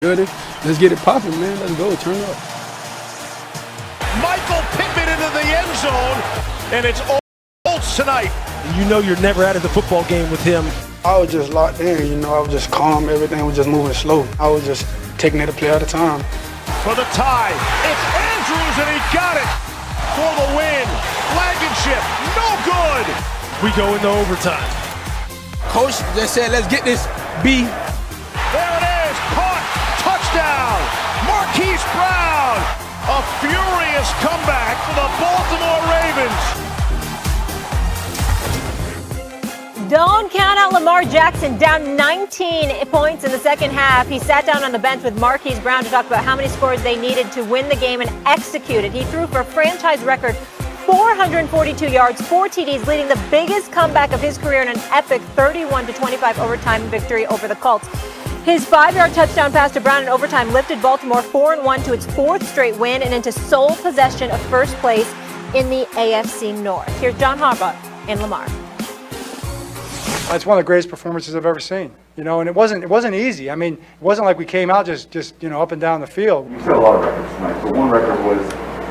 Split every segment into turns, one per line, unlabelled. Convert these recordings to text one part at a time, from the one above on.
Good. Let's get it popping, man. Let's go. Turn up.
Michael Pittman into the end zone, and it's Colts tonight.
You know you're never out of the football game with him.
I was just locked in, I was just calm. Everything was just moving slow. I was just taking it a play at a time.
For the tie, it's Andrews, and he got it for the win. Blankenship, no good.
We go into overtime.
Coach just said, let's get this B.
There it is, caught, touchdown. Marquise Brown, a furious comeback for the Baltimore Ravens.
Don't count out Lamar Jackson, down 19 points in the second half. He sat down on the bench with Marquise Brown to talk about how many scores they needed to win the game and executed. He threw for franchise record 442 yards, 4 TDs, leading the biggest comeback of his career in an epic 31-25 overtime victory over the Colts. His 5-yard touchdown pass to Brown in overtime lifted Baltimore 4-1 to its 4th straight win and into sole possession of first place in the AFC North. Here's John Harbaugh in Lamar.
It's one of the greatest performances I've ever seen, and it wasn't easy. I mean, it wasn't like we came out just up and down the field.
You set a lot of records tonight, but one record was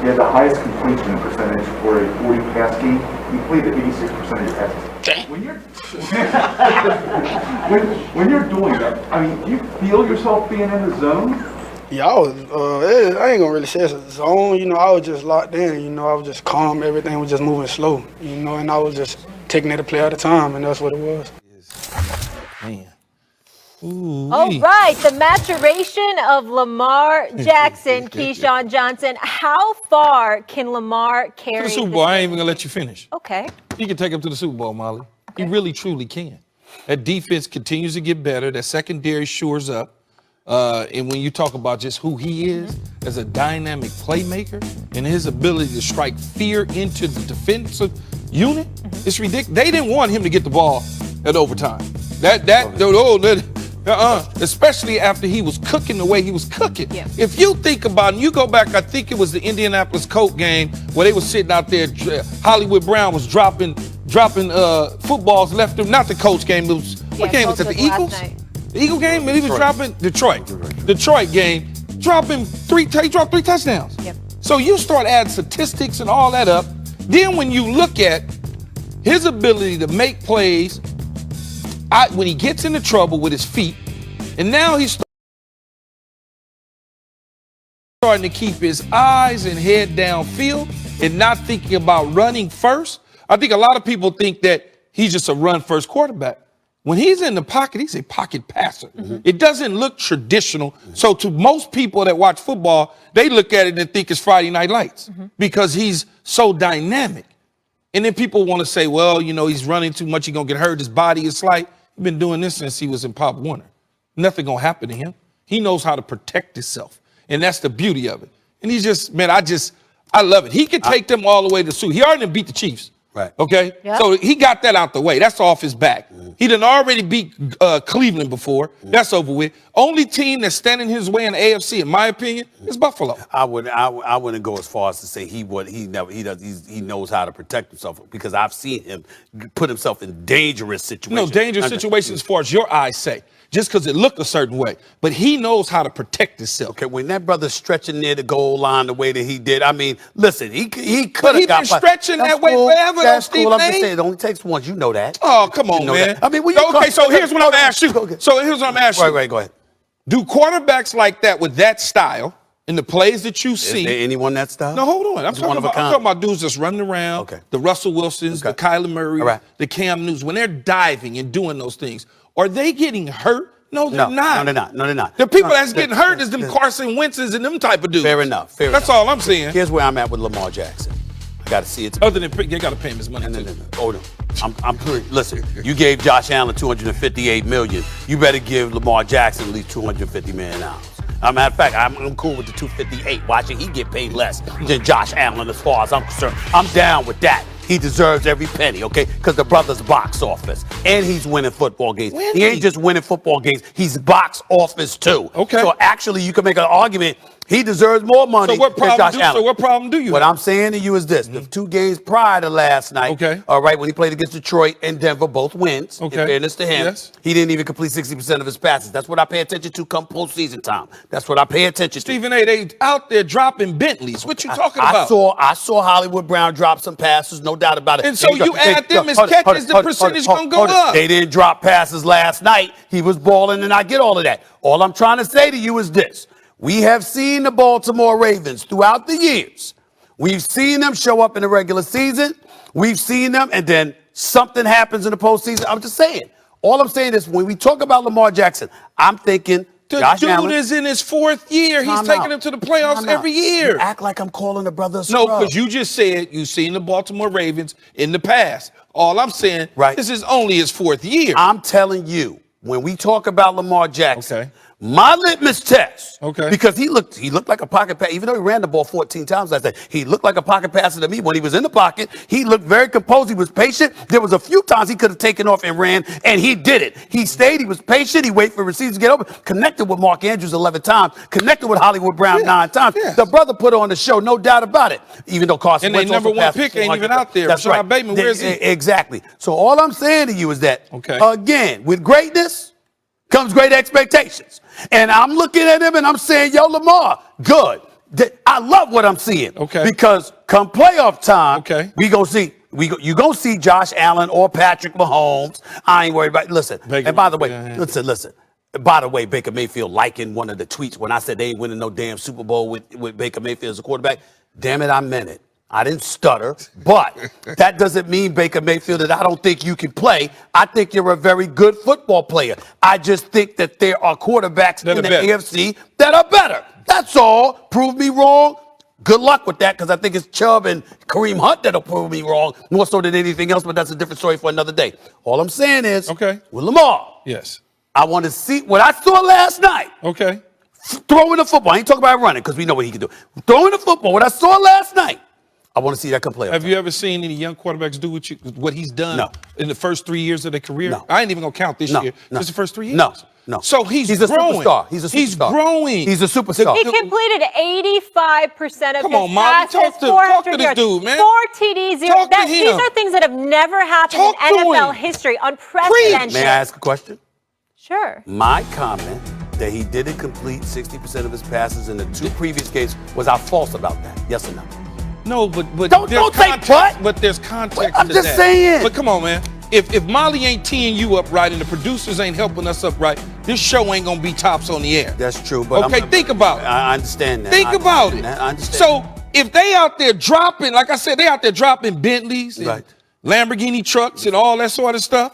you had the highest completion percentage for a 40 pass game. You completed 86% of your passes. When you're doing that, I mean, do you feel yourself being in the zone?
Yeah, I ain't gonna really say it's a zone. I was just locked in. I was just calm. Everything was just moving slow. And I was just taking it a play at a time, and that's what it was.
Man.
All right, the maturation of Lamar Jackson, Keyshawn Johnson. How far can Lamar carry?
To the Super Bowl, I ain't even gonna let you finish.
Okay.
He can take him to the Super Bowl, Molly. He really, truly can. That defense continues to get better. That secondary shores up. And when you talk about just who he is as a dynamic playmaker and his ability to strike fear into the defensive unit, it's ridiculous. They didn't want him to get the ball at overtime. Especially after he was cooking the way he was cooking.
Yeah.
If you think about it, you go back, I think it was the Indianapolis Colts game where they were sitting out there, Hollywood Brown was dropping footballs left him, not the Colts game, it was, what game was it, the Eagles? The Eagle game, and he was dropping Detroit game, he dropped 3 touchdowns.
Yep.
So you start adding statistics and all that up. Then when you look at his ability to make plays, when he gets into trouble with his feet, and now he's starting to keep his eyes and head downfield and not thinking about running first. I think a lot of people think that he's just a run-first quarterback. When he's in the pocket, he's a pocket passer. It doesn't look traditional. So to most people that watch football, they look at it and think it's Friday Night Lights because he's so dynamic. And then people want to say, well, he's running too much, he's going to get hurt, his body is slight. He's been doing this since he was in Pop Warner. Nothing going to happen to him. He knows how to protect himself. And that's the beauty of it. And he's just, man, I love it. He could take them all the way to the Super. He already beat the Chiefs.
Right.
Okay?
Yep.
So he got that out the way. That's off his back. He done already beat Cleveland before. That's over with. Only team that's standing his way in the AFC, in my opinion, is Buffalo.
I wouldn't go as far as to say he knows how to protect himself because I've seen him put himself in dangerous situations.
No, dangerous situations as far as your eyes say, just because it looked a certain way. But he knows how to protect himself.
Okay, when that brother's stretching near the goal line the way that he did, I mean, listen, he could
He's been stretching that way forever,
That's
though,
cool. I'm
Stephen
just
A.
saying, it only takes once. You know that.
Oh, come on, man.
That. I mean,
so here's what I'm asking you.
Right, go ahead.
Do quarterbacks like that with that style in the plays that you see?
Is there anyone that style?
No, hold on. I'm talking about dudes that's running around,
Okay.
the Russell Wilsons, the Kyler Murray, the Cam Newtons. When they're diving and doing those things, are they getting hurt? No, they're not.
No, they're not.
The people that's getting hurt is them Carson Wentz's and them type of dudes.
Fair enough.
That's all I'm saying.
Here's where I'm at with Lamar Jackson. I got to see it.
Other than they got to pay him his money.
No. Oh, no. Listen, you gave Josh Allen $258 million. You better give Lamar Jackson at least $250 million. As a matter of fact, I'm cool with the $258. Watching he get paid less than Josh Allen as far as I'm concerned. I'm down with that. He deserves every penny, okay? Because the brother's box office. And he's winning football games. He ain't just winning football games. He's box office, too.
Okay.
So actually, you can make an argument He deserves more money
So what
than
problem
Josh
do?
Allen.
So what problem do you?
What
have?
I'm saying to you is this: the 2 games prior to last night,
Okay.
all right, when he played against Detroit and Denver, both wins.
Okay.
In fairness to him,
Yes.
he didn't even complete 60% of his passes. That's what I pay attention to come postseason time. That's what I pay attention to.
Stephen A. They out there dropping Bentleys. What you talking about?
I saw Hollywood Brown drop some passes, no doubt about it.
And so you add them as catches, the percentage gonna go up.
They didn't drop passes last night. He was balling, and I get all of that. All I'm trying to say to you is this. We have seen the Baltimore Ravens throughout the years. We've seen them show up in the regular season. We've seen them, and then something happens in the postseason. I'm just saying. All I'm saying is when we talk about Lamar Jackson, I'm thinking
The
Josh
dude
Allen,
is in his 4th year. He's taking them to the playoffs every year.
You act like I'm calling a brother a
No,
scrub.
because you just said you've seen the Baltimore Ravens in the past. All I'm saying, this is only his 4th year.
I'm telling you, when we talk about Lamar Jackson,
Okay.
my litmus test,
Okay.
because he looked like a pocket pass, even though he ran the ball 14 times last night, he looked like a pocket passer to me when he was in the pocket. He looked very composed. He was patient. There was a few times he could have taken off and ran, and he did it. He stayed. He was patient. He waited for receivers to get open. Connected with Mark Andrews 11 times. Connected with Hollywood Brown 9 times.
Yeah.
The brother put on the show, no doubt about it. Even though Carson
And they
Wentz
number
also
one
passed
pick
for
ain't even
400.
out there.
That's
Rashad
right.
Bateman, where is he?
Exactly. So all I'm saying to you is that,
Okay.
again, with greatness comes great expectations. And I'm looking at him and I'm saying, yo, Lamar, good. I love what I'm seeing.
Okay.
Because come playoff time,
Okay.
you gonna see Josh Allen or Patrick Mahomes. I ain't worried about. Listen.
Baker,
And by the way,
yeah.
listen. By the way, Baker Mayfield liking one of the tweets when I said they ain't winning no damn Super Bowl with Baker Mayfield as a quarterback. Damn it, I meant it. I didn't stutter, but that doesn't mean, Baker Mayfield, that I don't think you can play. I think you're a very good football player. I just think that there are quarterbacks
That
in
are
the
better.
AFC that are better. That's all. Prove me wrong. Good luck with that, because I think it's Chubb and Kareem Hunt that'll prove me wrong more so than anything else, but that's a different story for another day. All I'm saying is,
Okay.
with Lamar,
Yes.
I want to see what I saw last night.
Okay.
Throwing the football. I ain't talking about running because we know what he can do. Throwing the football, what I saw last night, I want to see that come play.
Have you ever seen any young quarterbacks do what he's done
No.
in the first 3 years of their career?
No.
I ain't even gonna count this
No,
year.
no.
Just the first 3 years.
No.
So he's
a
growing.
superstar. He's a superstar.
He's growing.
He's a superstar.
He completed 85% of
Come
his
on, Molly,
passes,
talk to
400
this
yards,
dude, man.
4 TDs.
Talk to
These
him.
are things that have never happened
Talk
in
to
NFL
him.
history. Unprecedented.
May I ask a question?
Sure.
My comment that he didn't complete 60% of his passes in the 2 previous games, was I false about that? Yes or no?
No, but
Don't
there's
say
context.
what?
But there's context.
I'm
to
just
that.
saying.
But come on, man. If Molly ain't teeing you up right and the producers ain't helping us up right, this show ain't gonna be tops on the air.
That's true. But
Okay, think about it.
I understand that.
Think
I
about
understand
it.
that. I understand.
So if they out there dropping, like I said, they out there dropping Bentleys and
Right.
Lamborghini trucks and all that sort of stuff,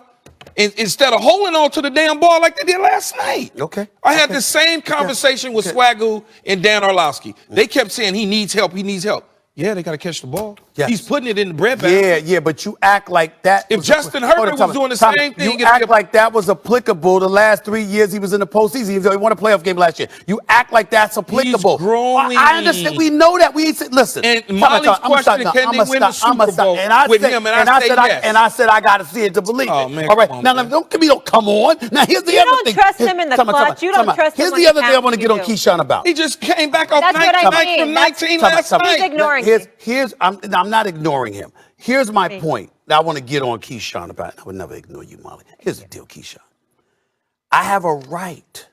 instead of holding on to the damn ball like they did last night.
Okay.
I had
Okay.
the same conversation with
Okay.
Swagoo and Dan Orlovsky. They kept saying he needs help. He needs help. Yeah, they got to catch the ball.
Yes.
He's putting it in the bread basket.
Yeah, but you act like that.
If Justin Herbert was doing the same thing,
you act like that was applicable the last 3 years he was in the postseason. Even though he won a playoff game last year, you act like that's applicable.
growing.
I understand. We know that. We listen.
And Molly's question, can they win the Super Bowl with him? And I say yes.
I said I got to see it to believe
Oh,
it.
man,
All right.
come on,
Now
man.
don't give me no come on. Now here's the
You
other
don't
thing.
trust him in the clutch. You don't trust him
Here's
when
the
he
other thing I
counts,
want to get
you
on
do.
Keyshawn about.
He just came back off
That's what I mean.
from 19
That's-
last night.
He's ignoring you.
I'm not ignoring him. Here's my point that I want to get on Keyshawn about. I would never ignore you, Molly. Here's the deal, Keyshawn. I have a right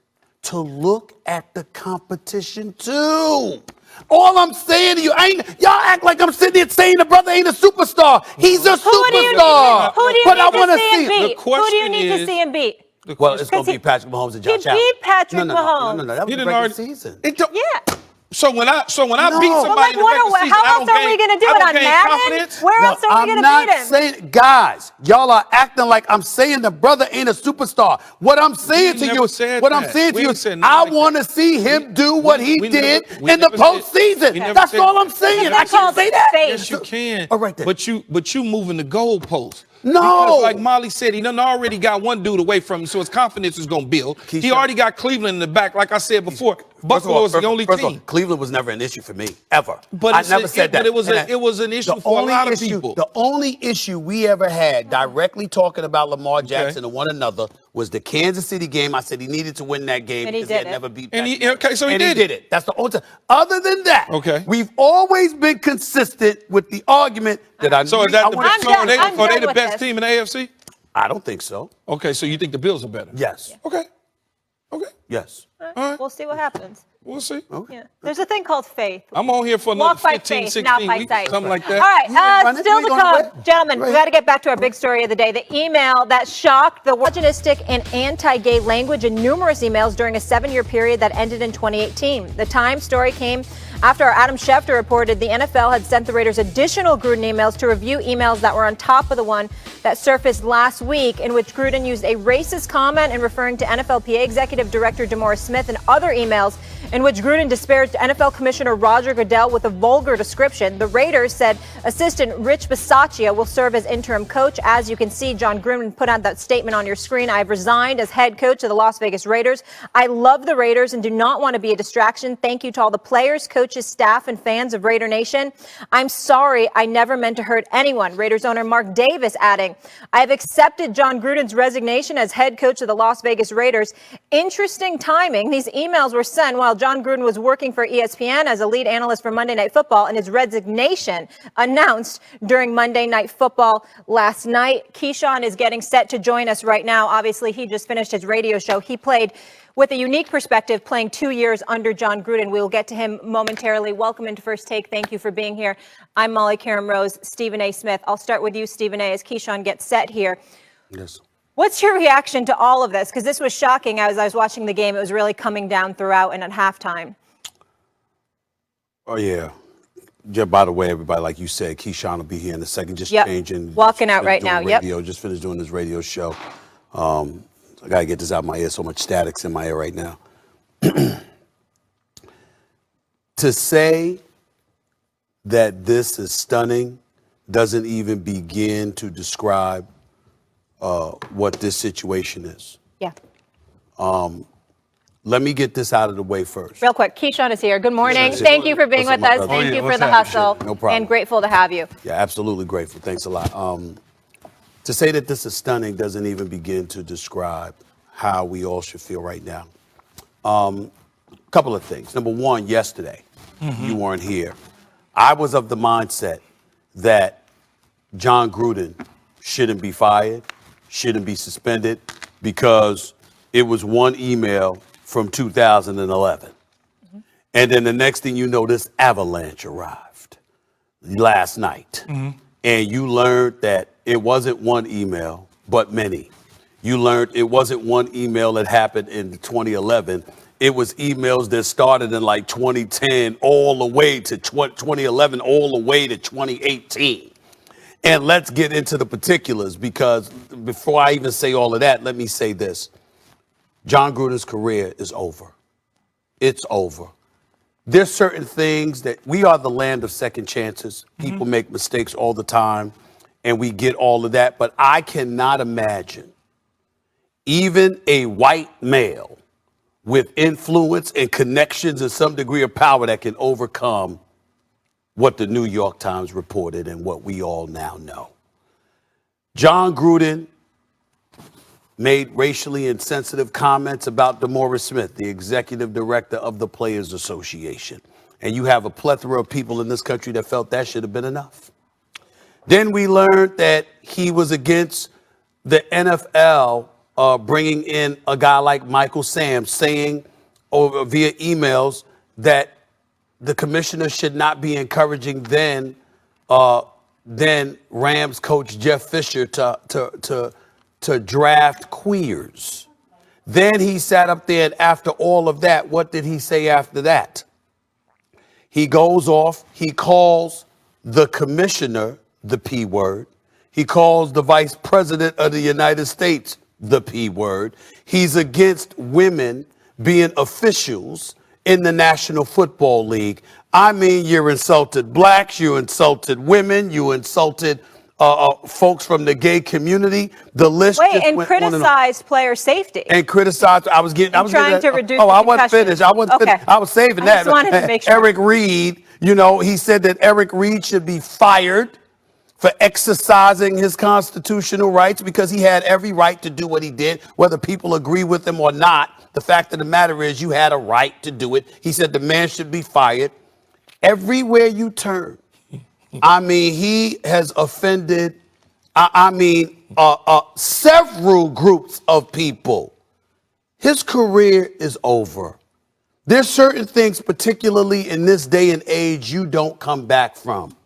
to look at the competition too. All I'm saying to you, y'all act like I'm sitting there saying the brother ain't a superstar. He's a
Who do you
superstar.
Who do you
But I
need
wanna
to see him
see-
beat?
The
Who do you
question
need to
is-
see him beat?
Well, it's going to
Because
be Patrick Mahomes and Josh
he
Allen.
beat Patrick
No,
Mahomes.
that was
He
the
didn't
regular
already-
season.
It don't-
Yeah.
So when I beat
No.
somebody
But
in
like,
the regular season,
how
I
else
don't
are we
gain-
going to do
I
it
don't
on
gain
Madden?
confidence.
Where else are we going to
I'm
beat
not
him?
saying, guys, y'all are acting like I'm saying the brother ain't a superstar. What I'm saying to
never
you,
said
what I'm
that.
saying
We
to you,
ain't said
is
nothing
I
like
want to
that.
see him do what he
we
did
never-
in the
we never said-
postseason.
we never
That's
said-
all I'm saying. I
That's
can't
called
say that.
faith.
Yes, you can.
All right then.
But you moving the goalposts.
No.
Because like Molly said, he done already got one dude away from him, so his confidence is going to build. He
Keyshawn.
already got Cleveland in the back. Like I said before, Buffalo is the only
First of all,
team.
Cleveland was never an issue for me, ever.
But
I
it's
never
a-
said
it-
that.
but it was a-
And
it was an issue
the
for a
only
lot of
issue-
people.
The only issue we ever had directly talking about Lamar Jackson and one another was the Kansas City game. I said he needed to win that game
And he
because he had
did it.
never beat
And
that
he- okay, so he
and
did
he
it.
did it. That's the only time. Other than that,
Okay.
we've always been consistent with the argument that I
So
knew
is that
I
the
wanted
best?
to
So
done.
are they,
I'm
are they
done
the
with
best
this.
team in the AFC?
I don't think so.
Okay, so you think the Bills are better?
Yes.
Okay. Okay.
Yes.
All right.
We'll see what happens.
We'll see.
Yeah. There's a thing called faith.
I'm on here for another
Walk by
15,
faith,
16
not by
weeks,
sight.
something like
All
that.
right,
You ain't running.
still
You
to
ain't
come.
gonna do it.
Gentlemen,
Right.
we got to get back to our big story of the day. The email that shocked the misogynistic and anti-gay language in numerous emails during a 7-year period that ended in 2018. The Times story came after Adam Schefter reported the NFL had sent the Raiders additional Gruden emails to review emails that were on top of the one that surfaced last week, in which Gruden used a racist comment in referring to NFLPA Executive Director DeMaurice Smith, and other emails in which Gruden disparaged NFL Commissioner Roger Goodell with a vulgar description. The Raiders said assistant Rich Bisaccia will serve as interim coach. As you can see, Jon Gruden put out that statement on your screen. I've resigned as head coach of the Las Vegas Raiders. I love the Raiders and do not want to be a distraction. Thank you to all the players, coaches, staff, and fans of Raider Nation. I'm sorry, I never meant to hurt anyone. Raiders owner Mark Davis adding, I have accepted Jon Gruden's resignation as head coach of the Las Vegas Raiders. Interesting timing. These emails were sent while Jon Gruden was working for ESPN as a lead analyst for Monday Night Football, and his resignation announced during Monday Night Football last night. Keyshawn is getting set to join us right now. Obviously, he just finished his radio show. He played with a unique perspective, playing 2 years under Jon Gruden. We will get to him momentarily. Welcome into First Take. Thank you for being here. I'm Molly Karen Rose, Stephen A. Smith. I'll start with you, Stephen A., as Keyshawn gets set here.
Yes.
What's your reaction to all of this? Because this was shocking as I was watching the game. It was really coming down throughout and at halftime.
Oh, yeah. Yeah, by the way, everybody, like you said, Keyshawn will be here in a second. Just
Yep.
changing.
Walking
just
out right
doing
now. Yep.
Radio, just finished doing this radio show. I got to get this out of my ear. So much static's in my ear right now. To say that this is stunning doesn't even begin to describe what this situation is.
Yeah.
Let me get this out of the way first.
Real quick, Keyshawn is here. Good morning.
Yes,
Thank you for being
what's up,
with
my
us.
brother?
Thank
Oh, yeah,
you for
what's
the
happening?
hustle.
No problem.
And grateful to have you.
Yeah, absolutely grateful. Thanks a lot. To say that this is stunning doesn't even begin to describe how we all should feel right now. Couple of things. Number one, yesterday, you weren't here. I was of the mindset that Jon Gruden shouldn't be fired, shouldn't be suspended, because it was one email from 2011. And then the next thing you know, this avalanche arrived last night. And you learned that it wasn't one email, but many. You learned it wasn't one email that happened in 2011. It was emails that started in like 2010 all the way to 2011, all the way to 2018. And let's get into the particulars, because before I even say all of that, let me say this. Jon Gruden's career is over. It's over. There's certain things that we are the land of second chances. People make mistakes all the time, and we get all of that. But I cannot imagine even a white male with influence and connections and some degree of power that can overcome what the New York Times reported and what we all now know. Jon Gruden made racially insensitive comments about DeMaurice Smith, the executive director of the Players Association. And you have a plethora of people in this country that felt that should have been enough. Then we learned that he was against the NFL bringing in a guy like Michael Sam, saying over via emails that the commissioner should not be encouraging then Rams coach Jeff Fisher to draft queers. Then he sat up there, and after all of that, what did he say after that? He goes off, he calls the commissioner the P word. He calls the vice president of the United States the P word. He's against women being officials in the National Football League. I mean, you insulted blacks, you insulted women, you insulted folks from the gay community. The list
Wait,
just
and
went on
criticize player safety.
and criticized. I was getting
trying to reduce
Oh,
the
I wasn't
concussions.
finished. I wasn't
Okay.
finished. I was saving
I
that.
just wanted to make sure.
Eric Reed, he said that Eric Reed should be fired for exercising his constitutional rights because he had every right to do what he did, whether people agree with him or not. The fact of the matter is you had a right to do it. He said the man should be fired. Everywhere you turn, I mean, he has offended, several groups of people. His career is over. There's certain things, particularly in this day and age, you don't come back from.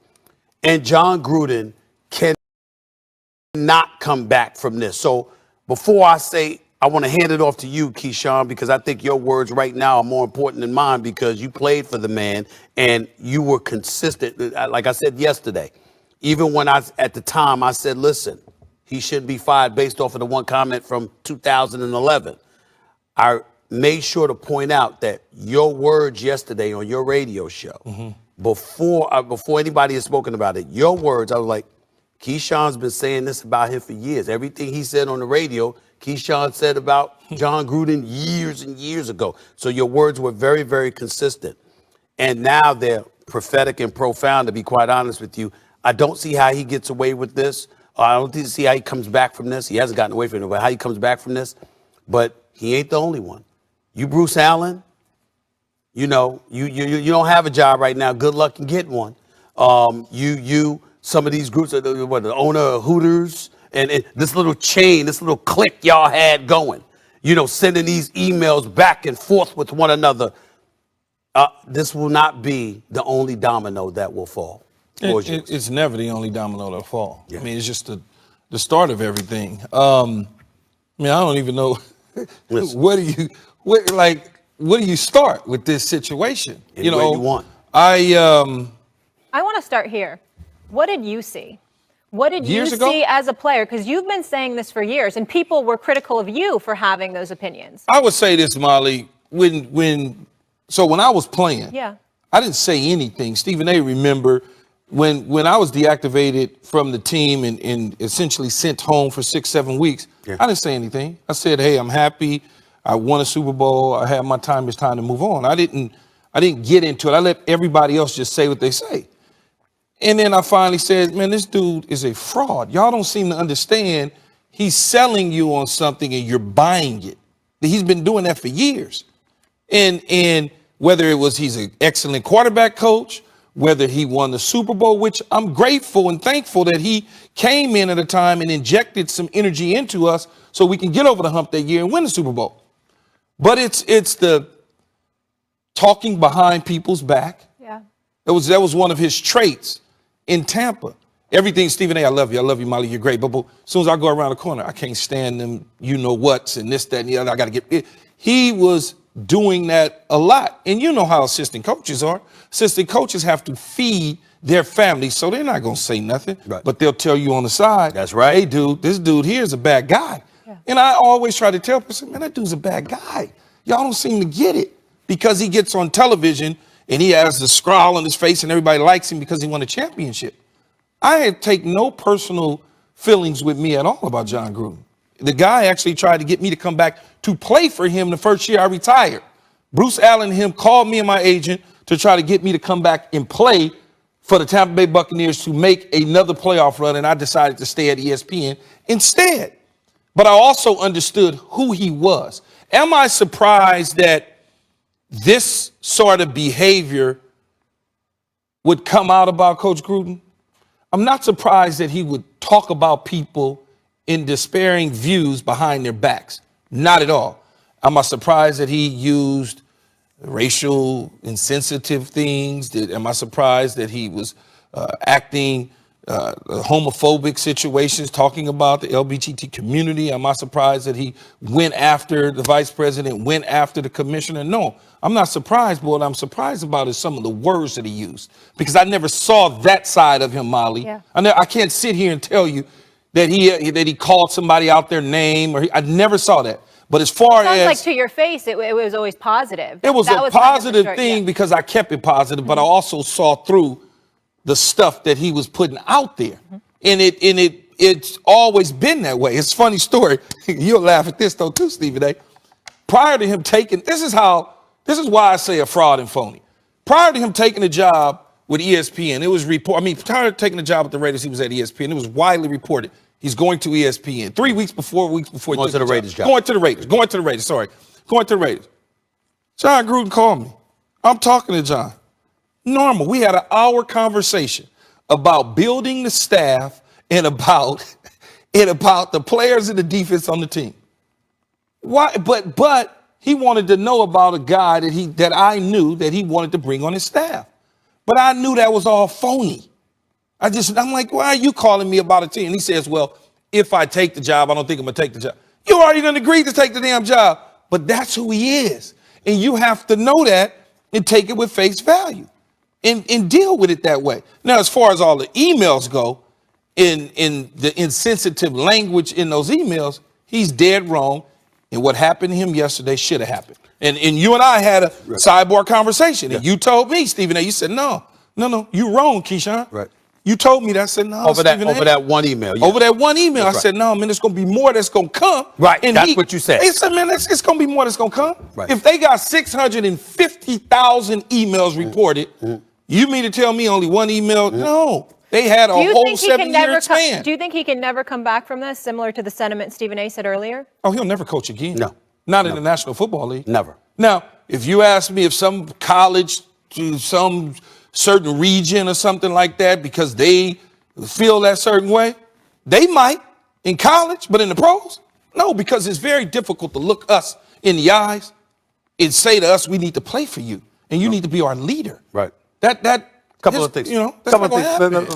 And Jon Gruden cannot come back from this. So before I say, I want to hand it off to you, Keyshawn, because I think your words right now are more important than mine because you played for the man and you were consistent. Like I said yesterday, even when at the time I said, listen, he shouldn't be fired based off of the one comment from 2011. I made sure to point out that your words yesterday on your radio show, before anybody has spoken about it, your words, I was like, Keyshawn's been saying this about him for years. Everything he said on the radio, Keyshawn said about Jon Gruden years and years ago. So your words were very, very consistent. And now they're prophetic and profound, to be quite honest with you. I don't see how he gets away with this. I don't see how he comes back from this. He hasn't gotten away from it, but how he comes back from this. But he ain't the only one. You, Bruce Allen, you know, you don't have a job right now. Good luck in getting one. Some of these groups, the owner of Hooters, and this little chain, this little clique y'all had going, you know, sending these emails back and forth with one another. This will not be the only domino that will fall.
It's never the only domino that will fall.
Yeah.
I mean, it's just the start of everything. I mean, I don't even know where do you start with this situation?
Anywhere you want.
I want to start here. What did you see? What did you see as a player? Because you've been saying this for years, and people were critical of you for having those opinions.
I would say this, Molly. When I was playing, I didn't say anything. Stephen A. remember when I was deactivated from the team and essentially sent home for 6-7 weeks. I didn't say anything. I said, "Hey, I'm happy. I won a Super Bowl. I had my time. It's time to move on." I didn't get into it. I let everybody else just say what they say. And then I finally said, man, this dude is a fraud. Y'all don't seem to understand. He's selling you on something and you're buying it. He's been doing that for years. And whether it was he's an excellent quarterback coach, whether he won the Super Bowl, which I'm grateful and thankful that he came in at a time and injected some energy into us so we can get over the hump that year and win the Super Bowl. But it's the talking behind people's back.
Yeah.
That was one of his traits in Tampa. Everything, Stephen A., I love you, Molly, you're great. But as soon as I go around the corner, I can't stand them, you know what's, and this, that, and the other. I got to get it. He was doing that a lot. And you know how assistant coaches are. Assistant coaches have to feed their family, so they're not going to say nothing.
Right.
But they'll tell you on the side,
that's right.
Hey, dude, this dude here is a bad guy. Yeah. And I always try to tell people, man, that dude's a bad guy. Y'all don't seem to get it because he gets on television and he has the scowl on his face and everybody likes him because he won a championship. I take no personal feelings with me at all about Jon Gruden. The guy actually tried to get me to come back to play for him the first year I retired. Bruce Allen and him called me and my agent to try to get me to come back and play for the Tampa Bay Buccaneers to make another playoff run, and I decided to stay at ESPN instead. But I also understood who he was. Am I surprised that this sort of behavior would come out about Coach Gruden? I'm not surprised that he would talk about people in despairing views behind their backs. Not at all. Am I surprised that he used racial insensitive things? Am I surprised that he was acting homophobic situations, talking about the LGBT community? Am I surprised that he went after the vice president, went after the commissioner? No, I'm not surprised, but what I'm surprised about is some of the words that he used, because I never saw that side of him, Molly. Yeah. I can't sit here and tell you that he called somebody out their name, I never saw that. But as far as
like to your face, it was always positive.
It was a positive thing because I kept it positive, but I also saw through the stuff that he was putting out there. And it's always been that way. It's a funny story. You'll laugh at this though too, Stephen A. Prior to him taking, this is why I say a fraud and phony. Prior to him taking the job with ESPN. It was prior to taking the job with the Raiders, he was at ESPN. It was widely reported he's going to ESPN. 3 weeks before. Going
to the Raiders job.
Going to the Raiders. Going to the Raiders. Jon Gruden called me. I'm talking to Jon. Normal. We had an hour conversation about building the staff and about the players and the defense on the team. Why? But he wanted to know about a guy that I knew that he wanted to bring on his staff. But I knew that was all phony. I'm like, why are you calling me about a team? And he says, well, if I take the job, I don't think I'm going to take the job. You already done agreed to take the damn job. But that's who he is. And you have to know that and take it with face value and deal with it that way. Now, as far as all the emails go, in the insensitive language in those emails, he's dead wrong. And what happened to him yesterday should have happened. And you and I had a sidebar conversation. And you told me, Stephen A., you said, no, you're wrong, Keyshawn.
Right.
You told me that. I said, no,
over that one email. Yeah.
Over that one email.
That's
I said, no, man, there's going to be more that's going to come.
Right,
And
that's what you said.
He said, man, it's going to be more that's going to come.
Right.
If they got 650,000 emails reported, you mean to tell me only one email? No. They had a whole 7-year span.
Do you think he can never come back from this, similar to the sentiment Stephen A. said earlier?
Oh, he'll never coach again.
No.
Not in the National Football League.
Never.
Now, if you ask me if some college to some certain region or something like that, because they feel that certain way, they might in college, but in the pros, no, because it's very difficult to look us in the eyes and say to us, we need to play for you and you need to be our leader.
Right.
Couple of things.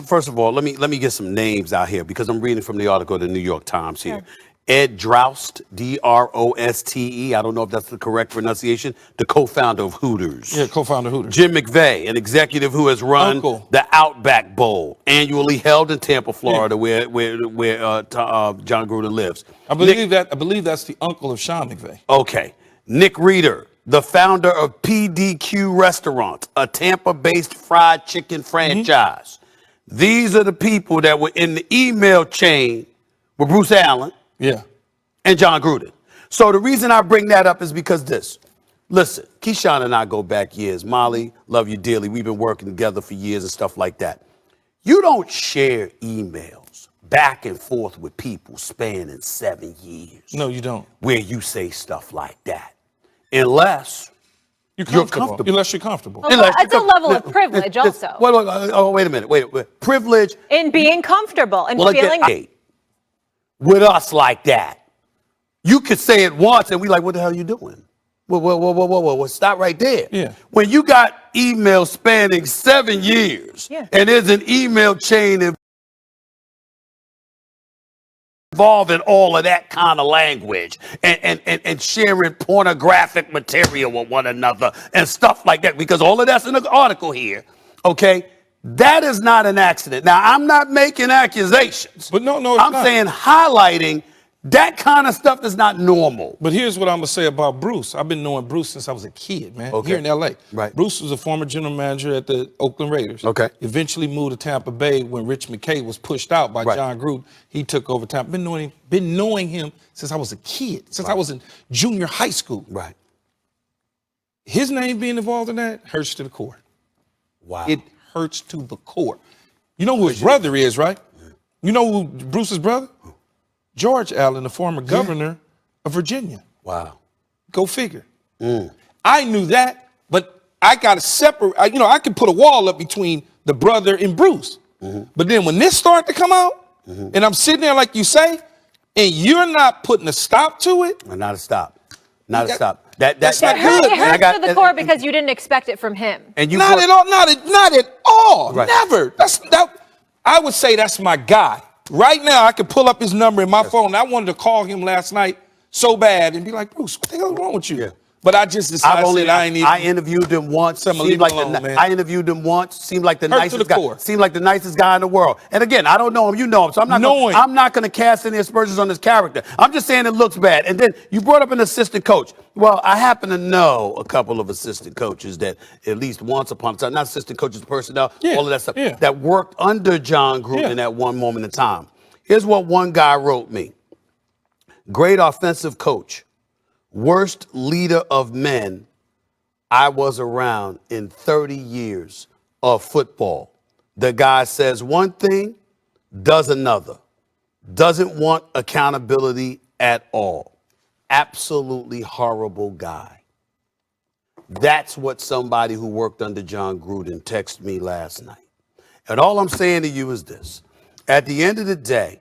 First of all, let me get some names out here because I'm reading from the article of the New York Times here. Sure. Ed Droste, D-R-O-S-T-E, I don't know if that's the correct pronunciation, the co-founder of Hooters.
Yeah, co-founder of Hooters.
Jim McVay, an executive who has run the Outback Bowl, annually held in Tampa, Florida, where Jon Gruden lives.
I believe that's the uncle of Sean McVay.
Okay. Nick Reeder, the founder of PDQ Restaurants, a Tampa-based fried chicken franchise. These are the people that were in the email chain with Bruce Allen.
Yeah.
And Jon Gruden. So the reason I bring that up is because this. Listen, Keyshawn and I go back years. Molly, love you dearly. We've been working together for years and stuff like that. You don't share emails back and forth with people spanning 7 years.
No, you don't.
Where you say stuff like that. Unless you're comfortable.
Unless you're comfortable.
Well, it's a level of privilege also.
Wait a minute. Wait. Privilege.
In being comfortable and feeling...
With us like that. You could say it once and we like, what the hell are you doing? Whoa, stop right there.
Yeah.
When you got emails spanning 7 years and there's an email chain involving all of that kind of language and sharing pornographic material with one another and stuff like that, because all of that's in the article here, okay? That is not an accident. Now, I'm not making accusations.
But no,
I'm saying highlighting that kind of stuff is not normal.
But here's what I'm going to say about Bruce. I've been knowing Bruce since I was a kid, man, here in L.A.
Right.
Bruce was a former general manager at the Oakland Raiders.
Okay.
Eventually moved to Tampa Bay when Rich McKay was pushed out by Jon Gruden. He took over Tampa. Been knowing him since I was a kid, since I was in junior high school.
Right.
His name being involved in that hurts to the core.
Wow.
It hurts to the core. You know who his brother is, right? You know who Bruce's brother? George Allen, the former governor of Virginia.
Wow.
Go figure. I knew that, but I got to separate. I could put a wall up between the brother and Bruce. But then when this started to come out, and I'm sitting there like you say, and you're not putting a stop to it.
Not a stop. Not a stop. That's
It
not good.
hurts to the core because you didn't expect it from him.
And you
not at all. Not at all.
Right.
Never. I would say that's my guy. Right now, I could pull up his number in my phone. I wanted to call him last night so bad and be like, Bruce, what the hell is wrong with you?
Yeah.
But I just decided
I interviewed him once. I interviewed him once. Seemed like the nicest guy. Seemed like the nicest guy in the world. And again, I don't know him. You know him, so I'm not going to cast any aspersions on his character. I'm just saying it looks bad. And then you brought up an assistant coach. Well, I happen to know a couple of assistant coaches that at least once upon a time, not assistant coaches, personnel, all of that stuff, that worked under Jon Gruden at one moment in time. Here's what one guy wrote me. Great offensive coach. Worst leader of men I was around in 30 years of football. The guy says one thing, does another. Doesn't want accountability at all. Absolutely horrible guy. That's what somebody who worked under Jon Gruden texted me last night. And all I'm saying to you is this. At the end of the day,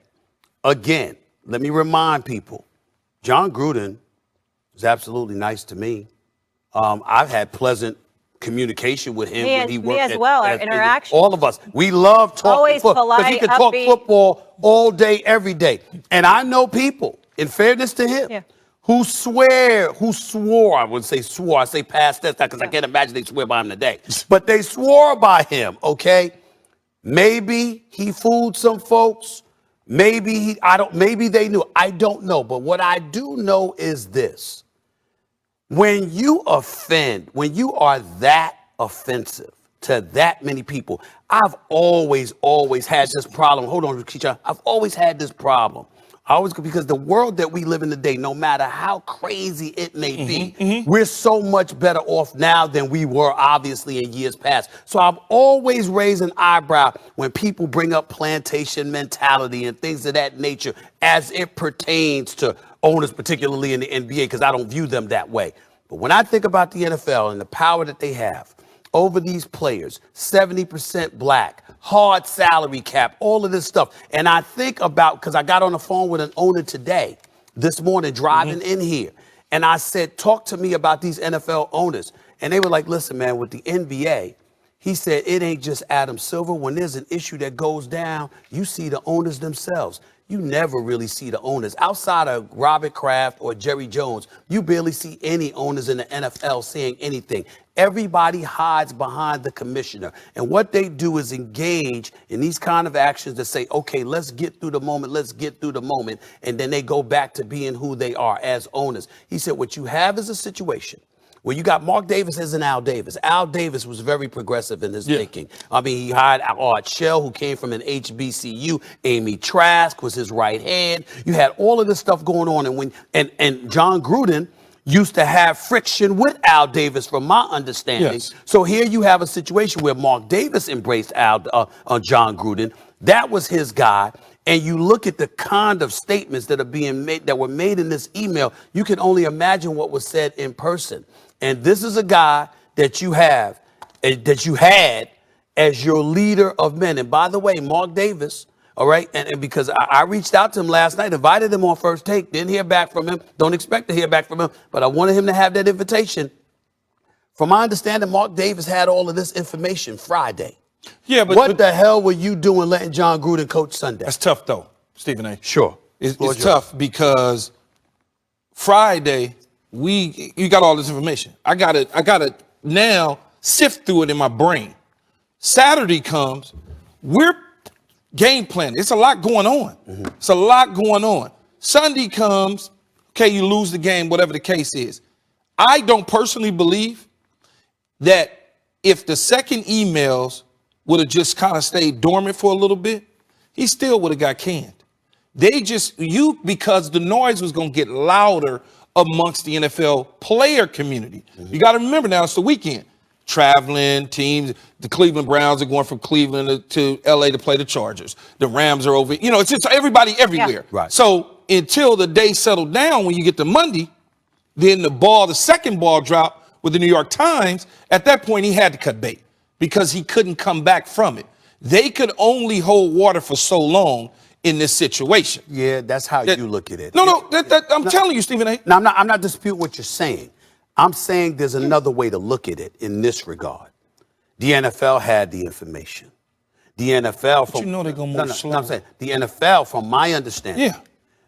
again, let me remind people, Jon Gruden is absolutely nice to me. I've had pleasant communication with him when he worked.
Me as well, our interaction.
All of us. We love talking
Always
football. Because he
polite,
can talk
upbeat.
football all day, every day. And I know people, in fairness to him, who swore, I wouldn't say swore, I say past tense, because I can't imagine they swear by him today. But they swore by him, okay? Maybe he fooled some folks. Maybe maybe they knew. I don't know. But what I do know is this. When you offend, when you are that offensive to that many people, I've always had this problem. Hold on, Keisha. I've always had this problem. Because the world that we live in today, no matter how crazy it may be, we're so much better off now than we were, obviously, in years past. So I've always raised an eyebrow when people bring up plantation mentality and things of that nature as it pertains to owners, particularly in the NBA, because I don't view them that way. But when I think about the NFL and the power that they have over these players, 70% black, hard salary cap, all of this stuff. And I think about, because I got on the phone with an owner this morning, driving in here. And I said, talk to me about these NFL owners. And they were like, listen, man, with the NBA, he said, it ain't just Adam Silver. When there's an issue that goes down, you see the owners themselves. You never really see the owners. Outside of Robert Kraft or Jerry Jones, you barely see any owners in the NFL saying anything. Everybody hides behind the commissioner. And what they do is engage in these kind of actions that say, okay, let's get through the moment. And then they go back to being who they are as owners. He said, what you have is a situation where you got Mark Davis as an Al Davis. Al Davis was very progressive in his thinking. I mean, he hired Art Shell, who came from an HBCU. Amy Trask was his right hand. You had all of this stuff going on. And Jon Gruden used to have friction with Al Davis, from my understanding.
Yes.
So here you have a situation where Mark Davis embraced Jon Gruden. That was his guy. And you look at the kind of statements that are being made, that were made in this email, you can only imagine what was said in person. And this is a guy that you had as your leader of men. And by the way, Mark Davis, all right, and because I reached out to him last night, invited him on First Take, didn't hear back from him, don't expect to hear back from him, but I wanted him to have that invitation. From my understanding, Mark Davis had all of this information Friday.
Yeah, but
what the hell were you doing letting Jon Gruden coach Sunday?
That's tough, though, Stephen A.
Sure.
It's tough because Friday, you got all this information. I gotta now sift through it in my brain. Saturday comes, we're game planning. It's a lot going on. It's a lot going on. Sunday comes, okay, you lose the game, whatever the case is. I don't personally believe that if the second emails would have just kind of stayed dormant for a little bit, he still would have got canned. Because the noise was going to get louder amongst the NFL player community. You got to remember now, it's the weekend. Traveling teams, the Cleveland Browns are going from Cleveland to LA to play the Chargers. The Rams are over. It's just everybody everywhere.
Yeah.
Right.
So until the day settled down, when you get to Monday, then the second ball drop with the New York Times, at that point he had to cut bait because he couldn't come back from it. They could only hold water for so long in this situation.
Yeah, that's how you look at it.
I'm telling you, Stephen A.
Now, I'm not disputing what you're saying. I'm saying there's another way to look at it in this regard. The NFL had the information. The NFL,
But you know they're going to move slow.
I'm saying the NFL, from my understanding,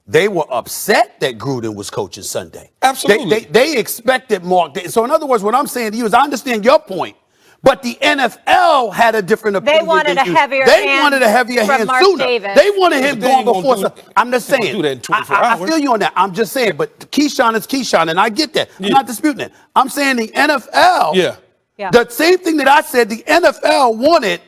they were upset that Gruden was coaching Sunday.
Absolutely.
They expected Mark. So in other words, what I'm saying to you is I understand your point. But the NFL had a different opinion.
They wanted a heavier
They
hand
wanted a heavier
from
hand
Mark
sooner.
Davis.
They wanted him going before. I'm just saying.
Do that in 24
I
hours.
feel you on that. I'm just saying. But Keyshawn is Keyshawn, and I get that. I'm not disputing it. I'm saying the NFL.
Yeah.
The same thing that I said. The NFL wanted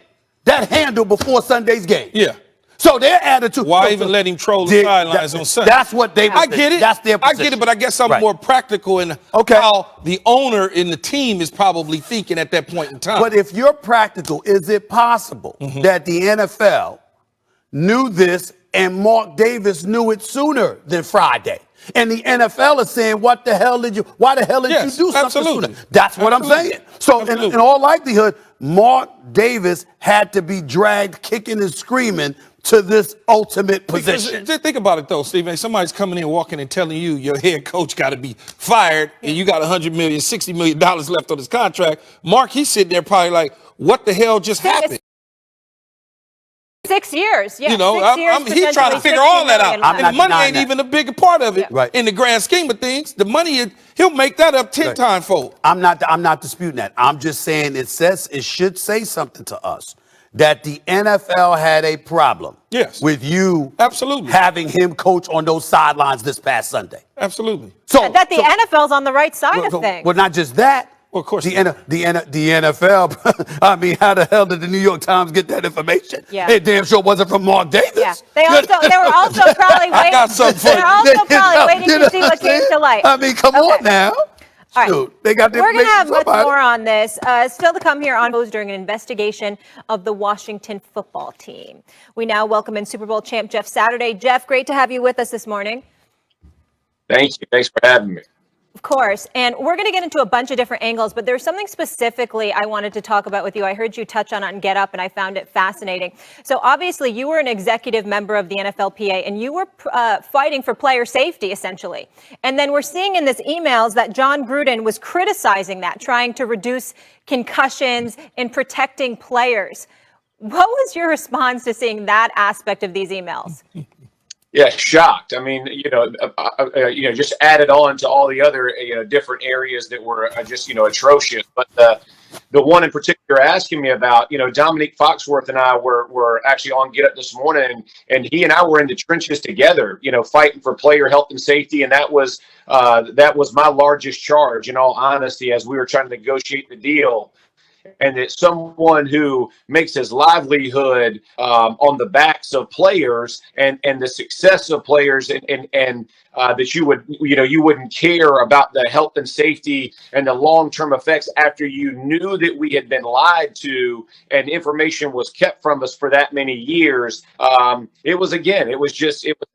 that handle before Sunday's game.
Yeah.
So their attitude.
Why even let him troll the sidelines on Sunday?
That's what they.
I get it.
That's their position.
I get it, but I guess I'm
Right.
more practical in how the owner in the team is probably thinking at that point in time.
But if you're practical, is it possible that the NFL knew this and Mark Davis knew it sooner than Friday? And the NFL is saying, why the hell did you do something sooner? That's what I'm saying. So in all likelihood, Mark Davis had to be dragged kicking and screaming to this ultimate position.
Just think about it, though, Stephen. Somebody's coming in, walking and telling you your head coach got to be fired and you got $100 million, $60 million left on his contract. Mark, he's sitting there probably like, what the hell just happened?
6 years, yeah.
You know,
6 years,
he's trying to figure all that out. And the money ain't even a bigger part of it in the grand scheme of things. The money, he'll make that up 10 times fold.
I'm not disputing that. I'm just saying it should say something to us that the NFL had a problem with you having him coach on those sidelines this past Sunday.
Absolutely.
So that the NFL's on the right side of things.
Well, not just that.
Well, of course.
The NFL, I mean, how the hell did the New York Times get that information?
Yeah.
It damn sure wasn't from Mark Davis.
Yeah. They were also probably waiting.
I got something for you.
They were also probably waiting to see what came to light.
I mean, come on now.
All right.
Shoot, they got the
We're going to have much
information
more on this. Still to come here on during an investigation of the Washington football team. We now welcome in Super Bowl champ Jeff Saturday. Jeff, great to have you with us this morning.
Thank you. Thanks for having me.
Of course. And we're going to get into a bunch of different angles, but there's something specifically I wanted to talk about with you. I heard you touch on it and Get Up, and I found it fascinating. So obviously you were an executive member of the NFLPA, and you were fighting for player safety, essentially. And then we're seeing in this emails that Jon Gruden was criticizing that, trying to reduce concussions and protecting players. What was your response to seeing that aspect of these emails?
Yeah, shocked. I mean, just added on to all the other, different areas that were just, atrocious. But the one in particular you're asking me about, Dominique Foxworth and I were actually on Get Up this morning, and he and I were in the trenches together, fighting for player health and safety. And that was my largest charge, in all honesty, as we were trying to negotiate the deal. And that someone who makes his livelihood on the backs of players and the success of players and that you wouldn't care about the health and safety and the long-term effects after you knew that we had been lied to and information was kept from us for that many years. It was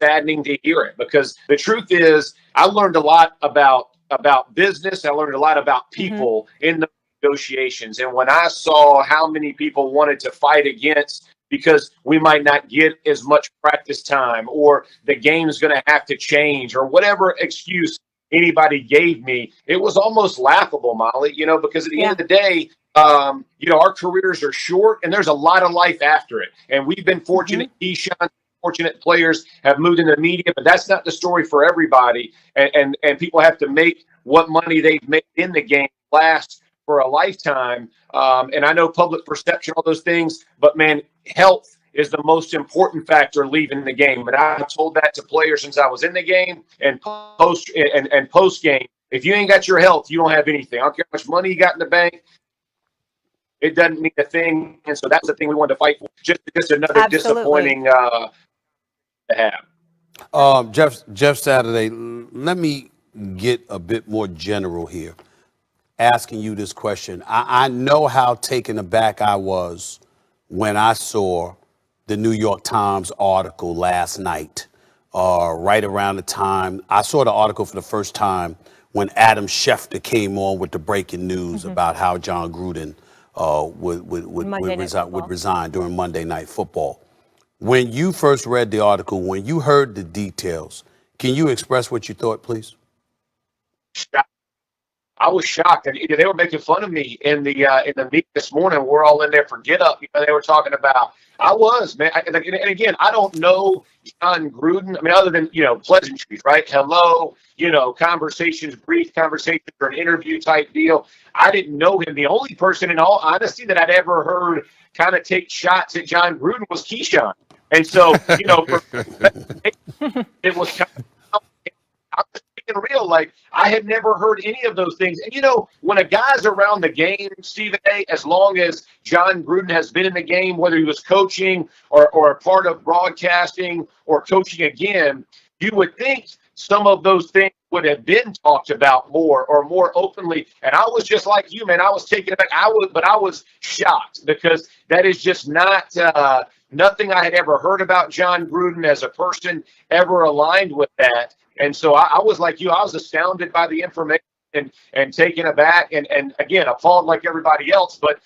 saddening to hear it, because the truth is I learned a lot about business. I learned a lot about people in the negotiations. And when I saw how many people wanted to fight against because we might not get as much practice time, or the game's going to have to change, or whatever excuse anybody gave me, it was almost laughable, Molly, because at the end of the day, our careers are short and there's a lot of life after it. And we've been fortunate, Keyshawn, fortunate players have moved into the media, but that's not the story for everybody. And people have to make what money they've made in the game last for a lifetime. And I know public perception, all those things, but man, health is the most important factor leaving the game. And I told that to players since I was in the game and post game. If you ain't got your health, you don't have anything. I don't care how much money you got in the bank. It doesn't mean a thing. And so that's the thing we wanted to fight for. Just another disappointing to have.
Jeff Saturday, let me get a bit more general here, asking you this question. I know how taken aback I was when I saw the New York Times article last night, right around the time. I saw the article for the first time when Adam Schefter came on with the breaking news about how Jon Gruden would resign during Monday Night Football. When you first read the article, when you heard the details, can you express what you thought, please?
I was shocked. They were making fun of me in the meet this morning. We're all in there for Get Up. They were talking about. I was, man. And again, I don't know Jon Gruden. I mean, other than pleasantries, right? Hello, conversations, brief conversations, or an interview type deal. I didn't know him. The only person, in all honesty, that I'd ever heard kind of take shots at Jon Gruden was Keyshawn. And so, it was kind of. being real. Like, I had never heard any of those things. And, you know, when a guy's around the game, Stephen A., as long as Jon Gruden has been in the game, whether he was coaching or a part of broadcasting or coaching again, you would think some of those things would have been talked about more or more openly. And I was just like you, man. I was taken aback. I was shocked because that is just not nothing I had ever heard about Jon Gruden as a person ever aligned with that. And so I was like you. I was astounded by the information and taken aback and again, appalled like everybody else. But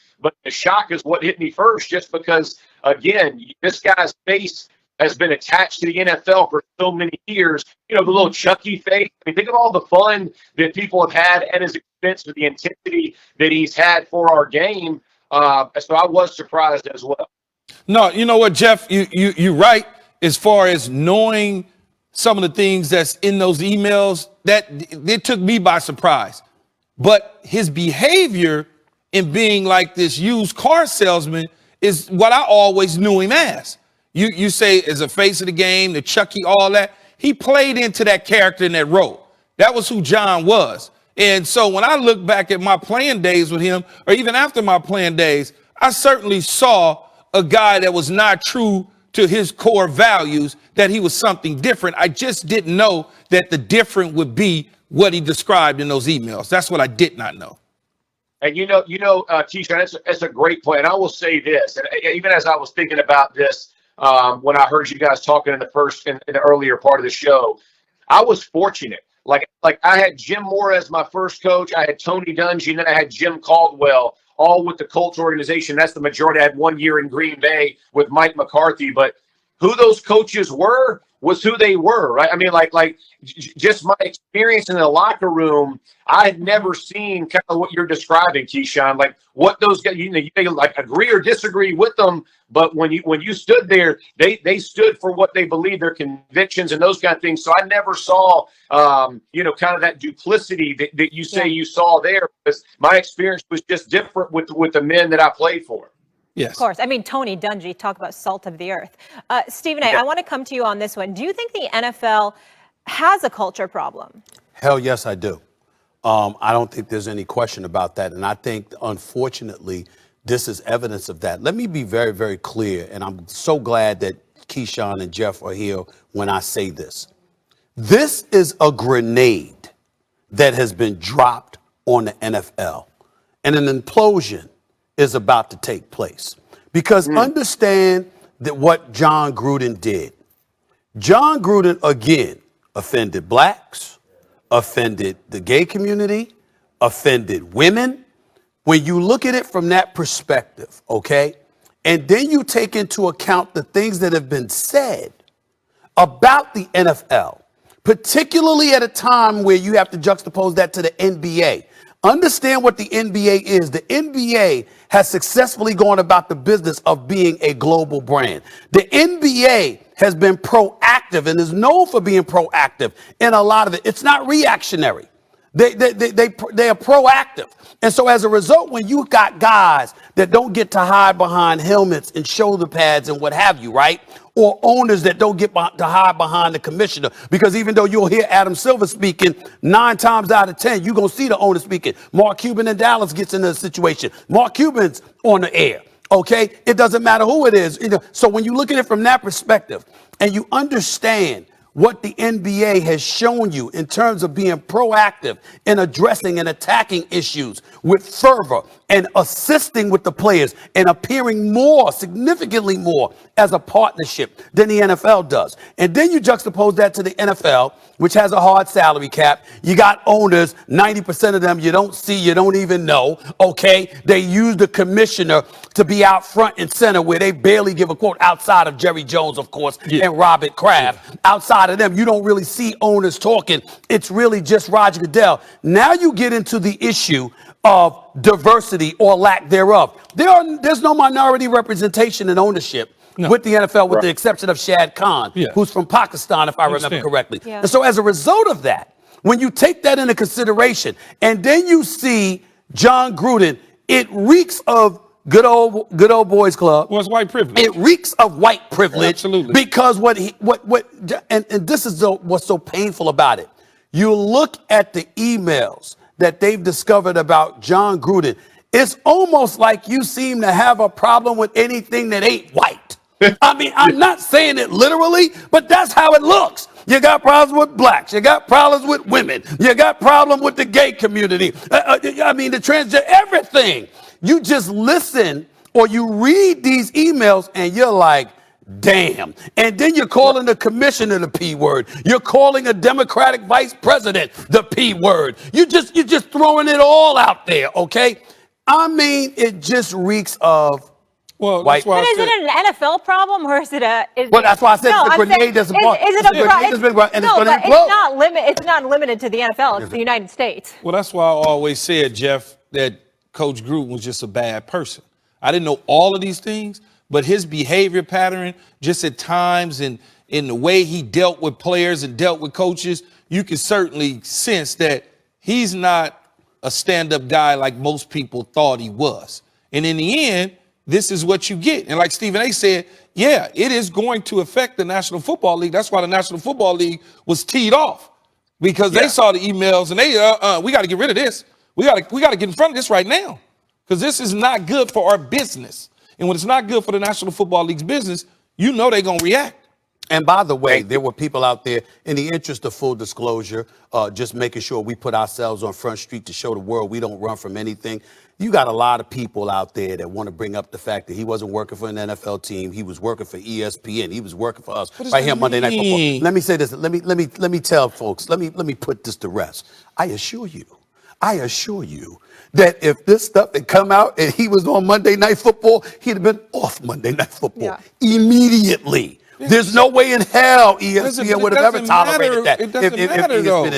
the shock is what hit me first, just because, again, this guy's face has been attached to the NFL for so many years. You know, the little Chucky face. I mean, think of all the fun that people have had at his expense with the intensity that he's had for our game. So I was surprised as well.
No, you know what, Jeff? You're right as far as knowing some of the things that's in those emails. That it took me by surprise. But his behavior in being like this used car salesman is what I always knew him as. You say as a face of the game, the Chucky, all that. He played into that character in that role. That was who John was. And so when I look back at my playing days with him, or even after my playing days, I certainly saw a guy that was not true to his core values, that he was something different. I just didn't know that the different would be what he described in those emails. That's what I did not know.
And Keyshawn, that's a great point. And I will say this, and even as I was thinking about this, when I heard you guys talking in the earlier part of the show, I was fortunate. Like I had Jim Moore as my first coach. I had Tony Dungy, and then I had Jim Caldwell, all with the Colts organization. That's the majority. I had 1 year in Green Bay with Mike McCarthy, but who those coaches were was who they were, right? I mean, like just my experience in the locker room, I had never seen kind of what you're describing, Keyshawn. Like what those guys, you like agree or disagree with them, but when you stood there, they stood for what they believe, their convictions and those kind of things. So I never saw, kind of that duplicity that you say you saw there, because my experience was just different with the men that I played for.
Yes.
Of course. I mean, Tony Dungy, talk about salt of the earth. Stephen A., I want to come to you on this one. Do you think the NFL has a culture problem?
Hell yes, I do. I don't think there's any question about that. And I think, unfortunately, this is evidence of that. Let me be very, very clear. And I'm so glad that Keyshawn and Jeff are here when I say this. This is a grenade that has been dropped on the NFL. And an implosion is about to take place. Because understand that what Jon Gruden did. Jon Gruden, again, offended blacks, offended the gay community, offended women. When you look at it from that perspective, okay, and then you take into account the things that have been said about the NFL, particularly at a time where you have to juxtapose that to the NBA. Understand what the NBA is. The NBA has successfully gone about the business of being a global brand. The NBA has been proactive and is known for being proactive in a lot of it. It's not reactionary. They are proactive. And so as a result, when you got guys that don't get to hide behind helmets and shoulder pads and what have you, right? Or owners that don't get to hide behind the commissioner, because even though you'll hear Adam Silver speaking 9 times out of 10, you're going to see the owner speaking. Mark Cuban in Dallas gets into the situation. Mark Cuban's on the air. OK, it doesn't matter who it is. So when you look at it from that perspective and you understand what the NBA has shown you in terms of being proactive in addressing and attacking issues with fervor and assisting with the players and appearing more, significantly more, as a partnership than the NFL does. And then you juxtapose that to the NFL, which has a hard salary cap. You got owners, 90% of them you don't see, you don't even know, okay? They use the commissioner to be out front and center, where they barely give a quote, outside of Jerry Jones, of course, and Robert Kraft. Outside of them, you don't really see owners talking. It's really just Roger Goodell. Now you get into the issue of diversity or lack thereof. There's no minority representation in ownership with the NFL, with the exception of Shad Khan, who's from Pakistan, if I remember correctly. And so as a result of that, when you take that into consideration, and then you see Jon Gruden, it reeks of good old boys club.
Well, it's white privilege.
It reeks of white privilege.
Absolutely.
Because and this is what's so painful about it. you look at the emails that they've discovered about Jon Gruden, it's almost like you seem to have a problem with anything that ain't white. I mean, I'm not saying it literally, but that's how it looks. You got problems with blacks. You got problems with women. You got problems with the gay community. I mean, the transgender, everything. You just listen or you read these emails and you're like, damn. And then you're calling the commissioner the P word. You're calling a Democratic vice president the P word. You're just throwing it all out there, okay? I mean, it just reeks of white.
But is it an NFL problem or is it a?
Well, that's why I said the grenade doesn't blow.
Is it a problem? No, but it's not limited to the NFL. It's the United States.
Well, that's why I always said, Jeff, that Coach Gruden was just a bad person. I didn't know all of these things, but his behavior pattern, just at times and in the way he dealt with players and dealt with coaches, you can certainly sense that he's not a stand-up guy like most people thought he was. And in the end, this is what you get. And like Stephen A. said, yeah, it is going to affect the National Football League. That's why the National Football League was teed off, because they saw the emails and they, we got to get rid of this. We got to get in front of this right now, because this is not good for our business. And when it's not good for the National Football League's business, you know they're going to react.
And by the way, there were people out there, in the interest of full disclosure, just making sure we put ourselves on Front Street to show the world we don't run from anything. You got a lot of people out there that want to bring up the fact that he wasn't working for an NFL team. He was working for ESPN. He was working for us right here on Monday Night Football. Let me say this. Let me tell folks. Let me put this to rest. I assure you that if this stuff had come out and he was on Monday Night Football, he'd have been off Monday Night Football immediately. There's no way in hell ESPN would have ever tolerated that.
It doesn't matter, though.
He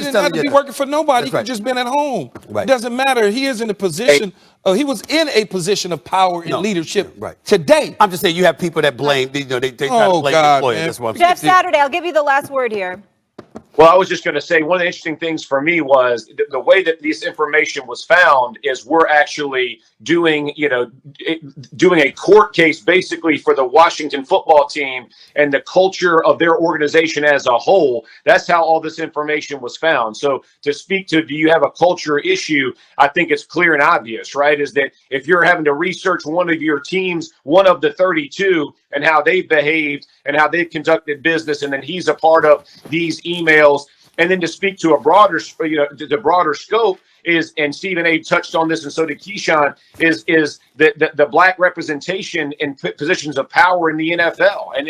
didn't
have to be working for nobody. He could just been at home. Right. It doesn't matter. He is in a position. He was in a position of power and leadership today.
I'm just saying you have people that blame. They try to blame the employer. That's what I'm saying.
Jeff Saturday, I'll give you the last word here.
Well, I was just going to say, one of the interesting things for me was the way that this information was found is we're actually doing a court case basically for the Washington football team and the culture of their organization as a whole. That's how all this information was found. So to speak to, do you have a culture issue? I think it's clear and obvious, right? Is that if you're having to research one of your teams, one of the 32, and how they've behaved and how they've conducted business, and then he's a part of these emails. And then to speak to a broader, the broader scope is, and Stephen A. touched on this, and so did Keyshawn, is the black representation in positions of power in the NFL, and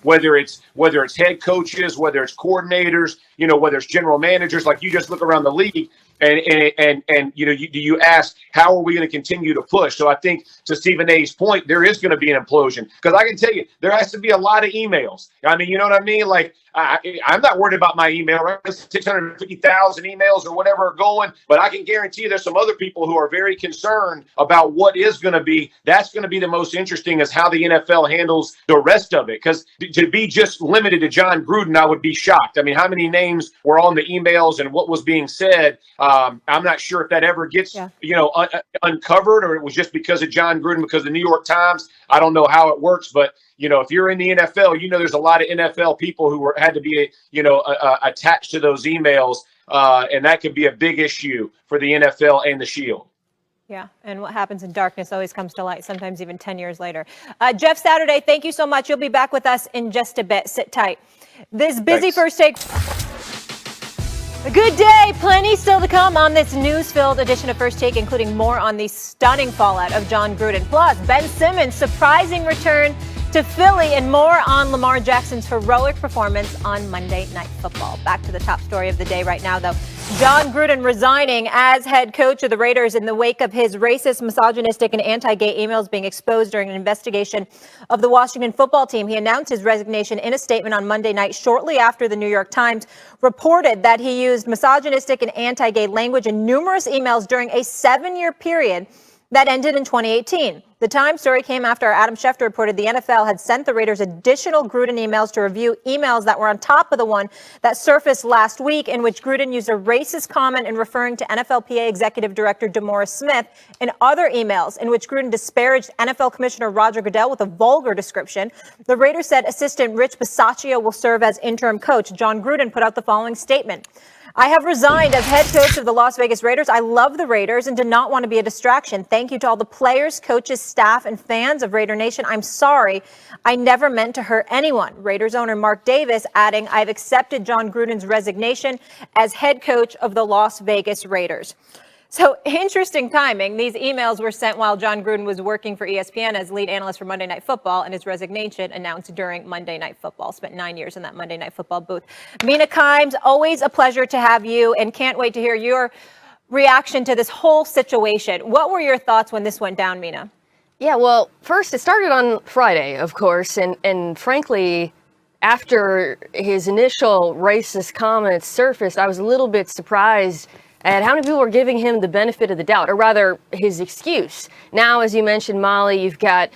whether it's head coaches, whether it's coordinators, whether it's general managers, like you just look around the league. And you ask, how are we going to continue to push? So I think, to Stephen A.'s point, there is going to be an implosion, because I can tell you there has to be a lot of emails. I mean, you know what I mean? Like, I'm not worried about my email, right? 650,000 emails or whatever are going, but I can guarantee you there's some other people who are very concerned about what is going to be. That's going to be the most interesting, is how the NFL handles the rest of it. Because to be just limited to Jon Gruden, I would be shocked. I mean, how many names were on the emails and what was being said? I'm not sure if that ever gets, uncovered, or it was just because of Jon Gruden, because of the New York Times. I don't know how it works, but if you're in the NFL, there's a lot of NFL people who had to be, attached to those emails, and that could be a big issue for the NFL and the Shield.
Yeah, and what happens in darkness always comes to light, sometimes even 10 years later. Jeff Saturday, thank you so much. You'll be back with us in just a bit. Sit tight. This busy First Take. A good day. Plenty still to come on this news-filled edition of First Take, including more on the stunning fallout of Jon Gruden. Plus, Ben Simmons' surprising return to Philly, and more on Lamar Jackson's heroic performance on Monday Night Football. Back to the top story of the day right now, though. Jon Gruden resigning as head coach of the Raiders in the wake of his racist, misogynistic, and anti-gay emails being exposed during an investigation of the Washington football team. He announced his resignation in a statement on Monday night, shortly after the New York Times reported that he used misogynistic and anti-gay language in numerous emails during a 7-year period that ended in 2018. The Times story came after Adam Schefter reported the NFL had sent the Raiders additional Gruden emails to review emails that were on top of the one that surfaced last week, in which Gruden used a racist comment in referring to NFLPA Executive Director DeMaurice Smith, and other emails in which Gruden disparaged NFL Commissioner Roger Goodell with a vulgar description. The Raiders said assistant Rich Bisaccia will serve as interim coach. Jon Gruden put out the following statement. I have resigned as head coach of the Las Vegas Raiders. I love the Raiders and did not want to be a distraction. Thank you to all the players, coaches, staff, and fans of Raider Nation. I'm sorry. I never meant to hurt anyone. Raiders owner Mark Davis adding, I've accepted Jon Gruden's resignation as head coach of the Las Vegas Raiders. So interesting timing. These emails were sent while Jon Gruden was working for ESPN as lead analyst for Monday Night Football, and his resignation announced during Monday Night Football. Spent 9 years in that Monday Night Football booth. Mina Kimes, always a pleasure to have you, and can't wait to hear your reaction to this whole situation. What were your thoughts when this went down, Mina?
Yeah, well, first, it started on Friday, of course, and frankly, after his initial racist comments surfaced, I was a little bit surprised at how many people were giving him the benefit of the doubt, or rather his excuse. Now, as you mentioned, Molly, you've got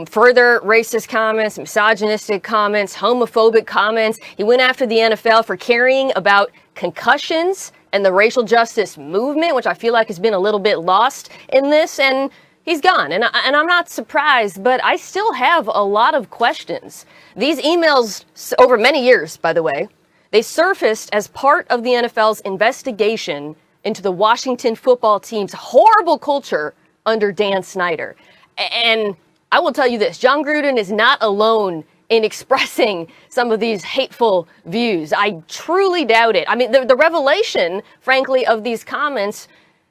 further racist comments, misogynistic comments, homophobic comments. He went after the NFL for caring about concussions and the racial justice movement, which I feel like has been a little bit lost in this, and he's gone. And I'm not surprised, but I still have a lot of questions. These emails, over many years, by the way, they surfaced as part of the NFL's investigation into the Washington football team's horrible culture under Dan Snyder. And I will tell you this, Jon Gruden is not alone in expressing some of these hateful views. I truly doubt it. I mean, the revelation, frankly, of these comments,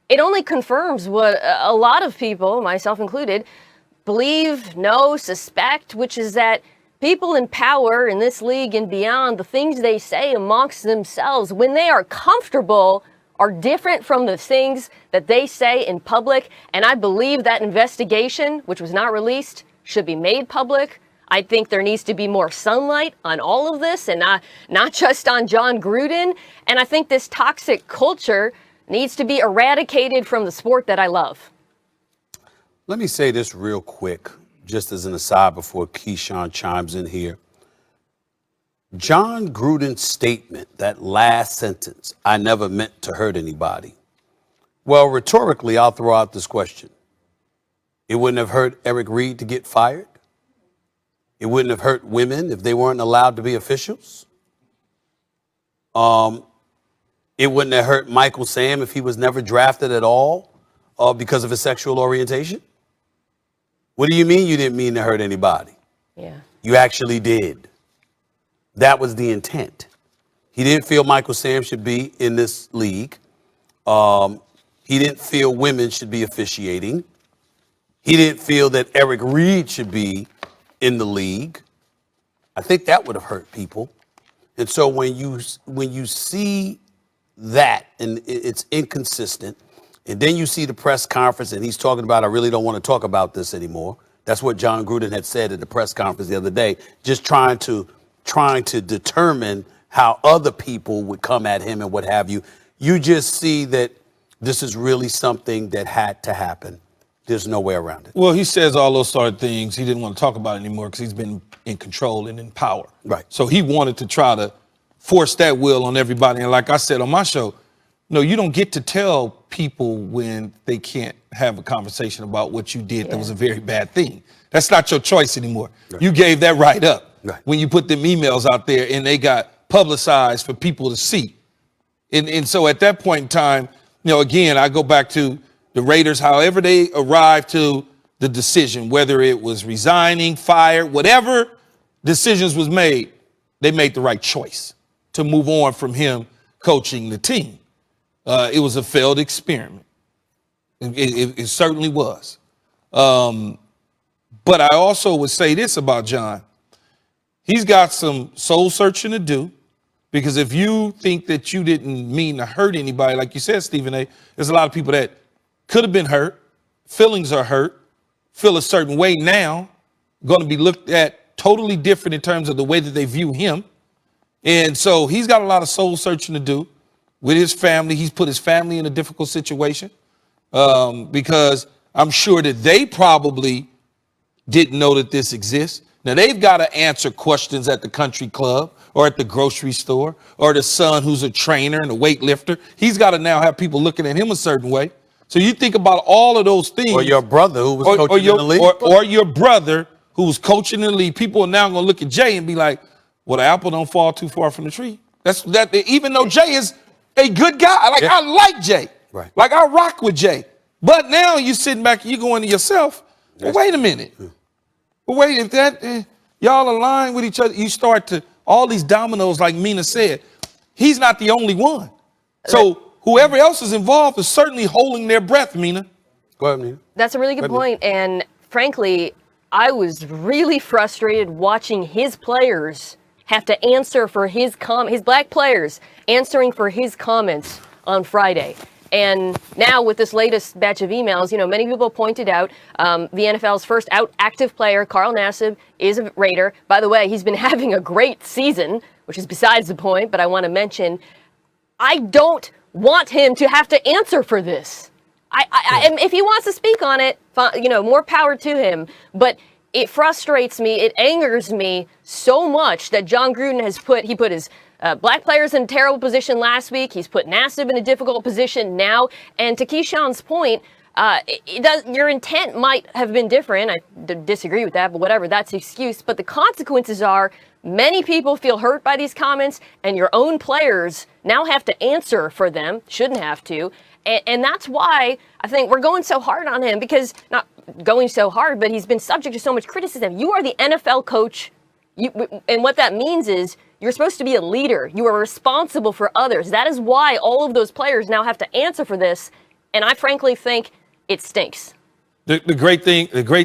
it only confirms what a lot of people, myself included, believe, know, suspect, which is that people in power in this league and beyond, the things they say amongst themselves when they are comfortable are different from the things that they say in public. And I believe that investigation, which was not released, should be made public. I think there needs to be more sunlight on all of this and not just on Jon Gruden. And I think this toxic culture needs to be eradicated from the sport that I love.
Let me say this real quick, just as an aside before Keyshawn chimes in here. Jon Gruden's statement, that last sentence, I never meant to hurt anybody. Well, rhetorically, I'll throw out this question. It wouldn't have hurt Eric Reed to get fired. It wouldn't have hurt women if they weren't allowed to be officials. It wouldn't have hurt Michael Sam if he was never drafted at all because of his sexual orientation. What do you mean you didn't mean to hurt anybody?
Yeah.
You actually did. That was the intent. He didn't feel Michael Sam should be in this league. He didn't feel women should be officiating. He didn't feel that Eric Reed should be in the league. I think that would have hurt people. And so when you see that and it's inconsistent, and then you see the press conference and he's talking about, I really don't want to talk about this anymore. That's what Jon Gruden had said at the press conference the other day, just trying to determine how other people would come at him and what have you. You just see that this is really something that had to happen. There's no way around it.
Well, he says all those sort of things he didn't want to talk about anymore because he's been in control and in power.
Right.
So he wanted to try to force that will on everybody. And like I said on my show, no, you don't get to tell people when they can't have a conversation about what you did that was a very bad thing. That's not your choice anymore. Right. You gave that right up when you put them emails out there and they got publicized for people to see. And so at that point in time, again, I go back to the Raiders, however they arrived to the decision, whether it was resigning, fired, whatever decisions was made, they made the right choice to move on from him coaching the team. It was a failed experiment. It certainly was. But I also would say this about Jon. He's got some soul searching to do, because if you think that you didn't mean to hurt anybody, like you said, Stephen A., there's a lot of people that could have been hurt, feelings are hurt, feel a certain way now, going to be looked at totally different in terms of the way that they view him. And so he's got a lot of soul searching to do with his family. He's put his family in a difficult situation because I'm sure that they probably didn't know that this exists. Now, they've got to answer questions at the country club or at the grocery store, or the son who's a trainer and a weightlifter. He's got to now have people looking at him a certain way. So you think about all of those things.
Or your brother who was coaching in the league.
Or your brother who was coaching in the league. People are now going to look at Jay and be like, well, the apple don't fall too far from the tree. Even though Jay is a good guy. I like Jay.
Right.
Like, I rock with Jay. But now you're sitting back and you're going to yourself, well, wait a minute. But wait, if y'all align with each other, you start to, all these dominoes, like Mina said, he's not the only one. So whoever else is involved is certainly holding their breath, Mina.
Go ahead, Mina.
That's a really good point. And frankly, I was really frustrated watching his players have to answer for his black players answering for his comments on Friday. And now with this latest batch of emails, many people pointed out the NFL's first active player, Carl Nassib, is a Raider. By the way, he's been having a great season, which is besides the point, but I want to mention, I don't want him to have to answer for this. If he wants to speak on it, more power to him. But it frustrates me, it angers me so much that Jon Gruden put his black players in a terrible position last week. He's put Nassib in a difficult position now. And to Keyshawn's point, your intent might have been different. I disagree with that, but whatever, that's the excuse. But the consequences are many people feel hurt by these comments, and your own players now have to answer for them, shouldn't have to. And that's why I think we're going so hard on him, because not going so hard, but he's been subject to so much criticism. You are the NFL coach, and what that means is you're supposed to be a leader. You are responsible for others. That is why all of those players now have to answer for this, and I frankly think it stinks.
The great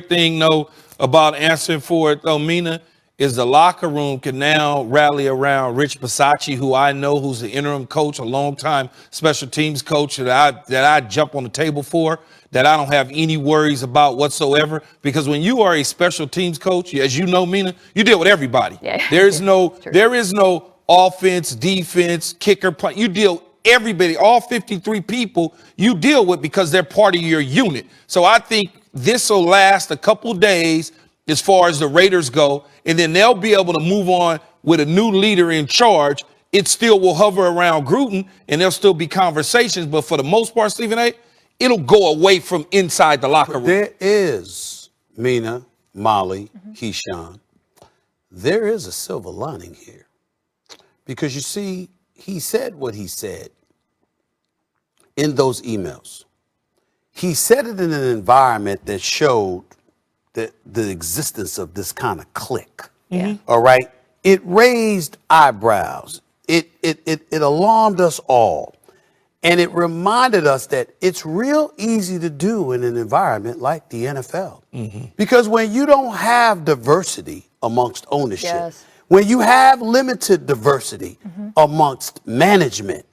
thing, though, about answering for it, though, Mina, is the locker room can now rally around Rich Bisaccia, who I know, who's the interim coach, a longtime special teams coach that I jump on the table for, that I don't have any worries about whatsoever. Because when you are a special teams coach, as you know, Mina, you deal with everybody.
Yeah.
There is no offense, defense, kicker, punt. You deal everybody, all 53 people you deal with, because they're part of your unit. So I think this will last a couple days as far as the Raiders go, and then they'll be able to move on with a new leader in charge. It still will hover around Gruden, and there'll still be conversations, but for the most part, Stephen A., it'll go away from inside the locker room.
There is, Mina, Molly, Keyshawn, there is a silver lining here. Because you see, he said what he said in those emails. He said it in an environment that showed the existence of this kind of clique.
Yeah.
All right. It raised eyebrows. It alarmed us all. And it reminded us that it's real easy to do in an environment like the NFL. Because when you don't have diversity amongst ownership,
Yes.
when you have limited diversity amongst management,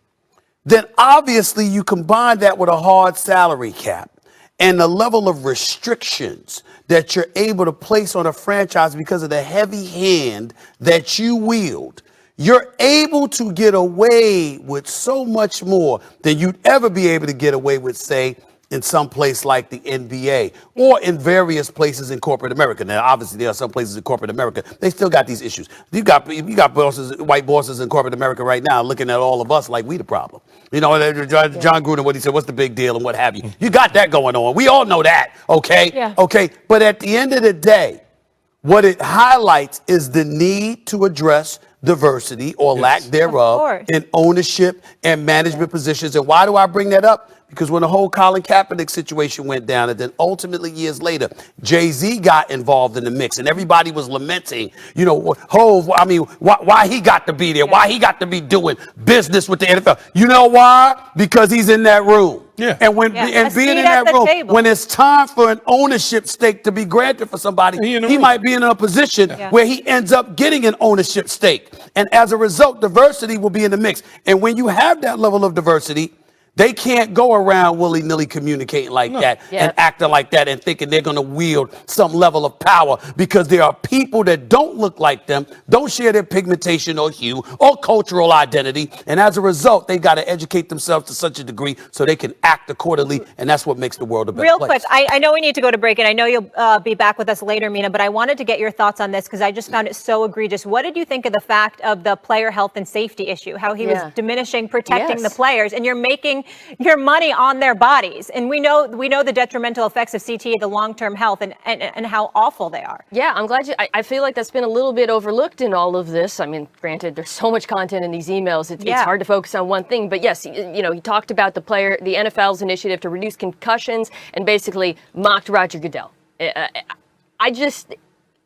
then obviously you combine that with a hard salary cap and the level of restrictions that you're able to place on a franchise because of the heavy hand that you wield. You're able to get away with so much more than you'd ever be able to get away with, say, in some place like the NBA or in various places in corporate America. Now, obviously, there are some places in corporate America, they still got these issues. You got bosses, white bosses in corporate America right now looking at all of us like we the problem. You know, Jon Gruden, what he said, what's the big deal and what have you. You got that going on. We all know that, okay?
Yeah.
Okay, but at the end of the day, what it highlights is the need to address diversity or lack thereof in ownership and management positions. And why do I bring that up? Because when the whole Colin Kaepernick situation went down, and then ultimately years later, Jay-Z got involved in the mix, and everybody was lamenting, you know, why he got to be there, why he got to be doing business with the NFL. You know why? Because he's in that room.
Yeah.
And being in that room, when it's time for an ownership stake to be granted for somebody, he might be in a position where he ends up getting an ownership stake. And as a result, diversity will be in the mix. And when you have that level of diversity, They can't go around willy-nilly communicating like that and acting like that and thinking they're going to wield some level of power, because there are people that don't look like them, don't share their pigmentation or hue or cultural identity, and as a result, they got to educate themselves to such a degree so they can act accordingly, and that's what makes the world a better
Real
place.
quick, I know we need to go to break, and I know you'll be back with us later, Mina, but I wanted to get your thoughts on this because I just found it so egregious. What did you think of the fact of the player health and safety issue, how he was diminishing, protecting the players, and you're making your money on their bodies? And we know the detrimental effects of CTE, the long-term health, and how awful they are.
Yeah, I'm glad I feel like that's been a little bit overlooked in all of this. I mean, granted, there's so much content in these emails. It's hard to focus on one thing. But yes, he talked about the NFL's initiative to reduce concussions and basically mocked Roger Goodell.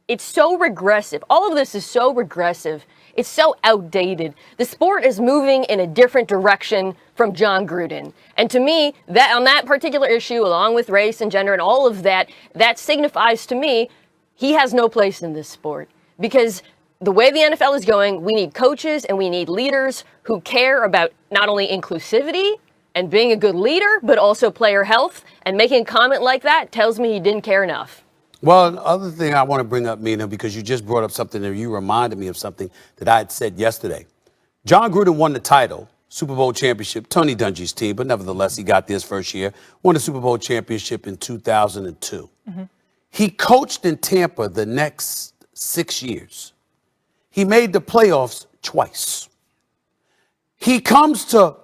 It's so regressive. All of this is so regressive. It's so outdated. The sport is moving in a different direction from Jon Gruden. And to me, that on that particular issue, along with race and gender and all of that, that signifies to me he has no place in this sport. Because the way the NFL is going, we need coaches and we need leaders who care about not only inclusivity and being a good leader, but also player health. And making a comment like that tells me he didn't care enough.
Well, the other thing I want to bring up, Mina, because you just brought up something and you reminded me of something that I had said yesterday. Jon Gruden won the title, Super Bowl championship, Tony Dungy's team, but nevertheless, he got this first year, won the Super Bowl championship in 2002. Mm-hmm. He coached in Tampa the next 6 years. He made the playoffs twice. He comes to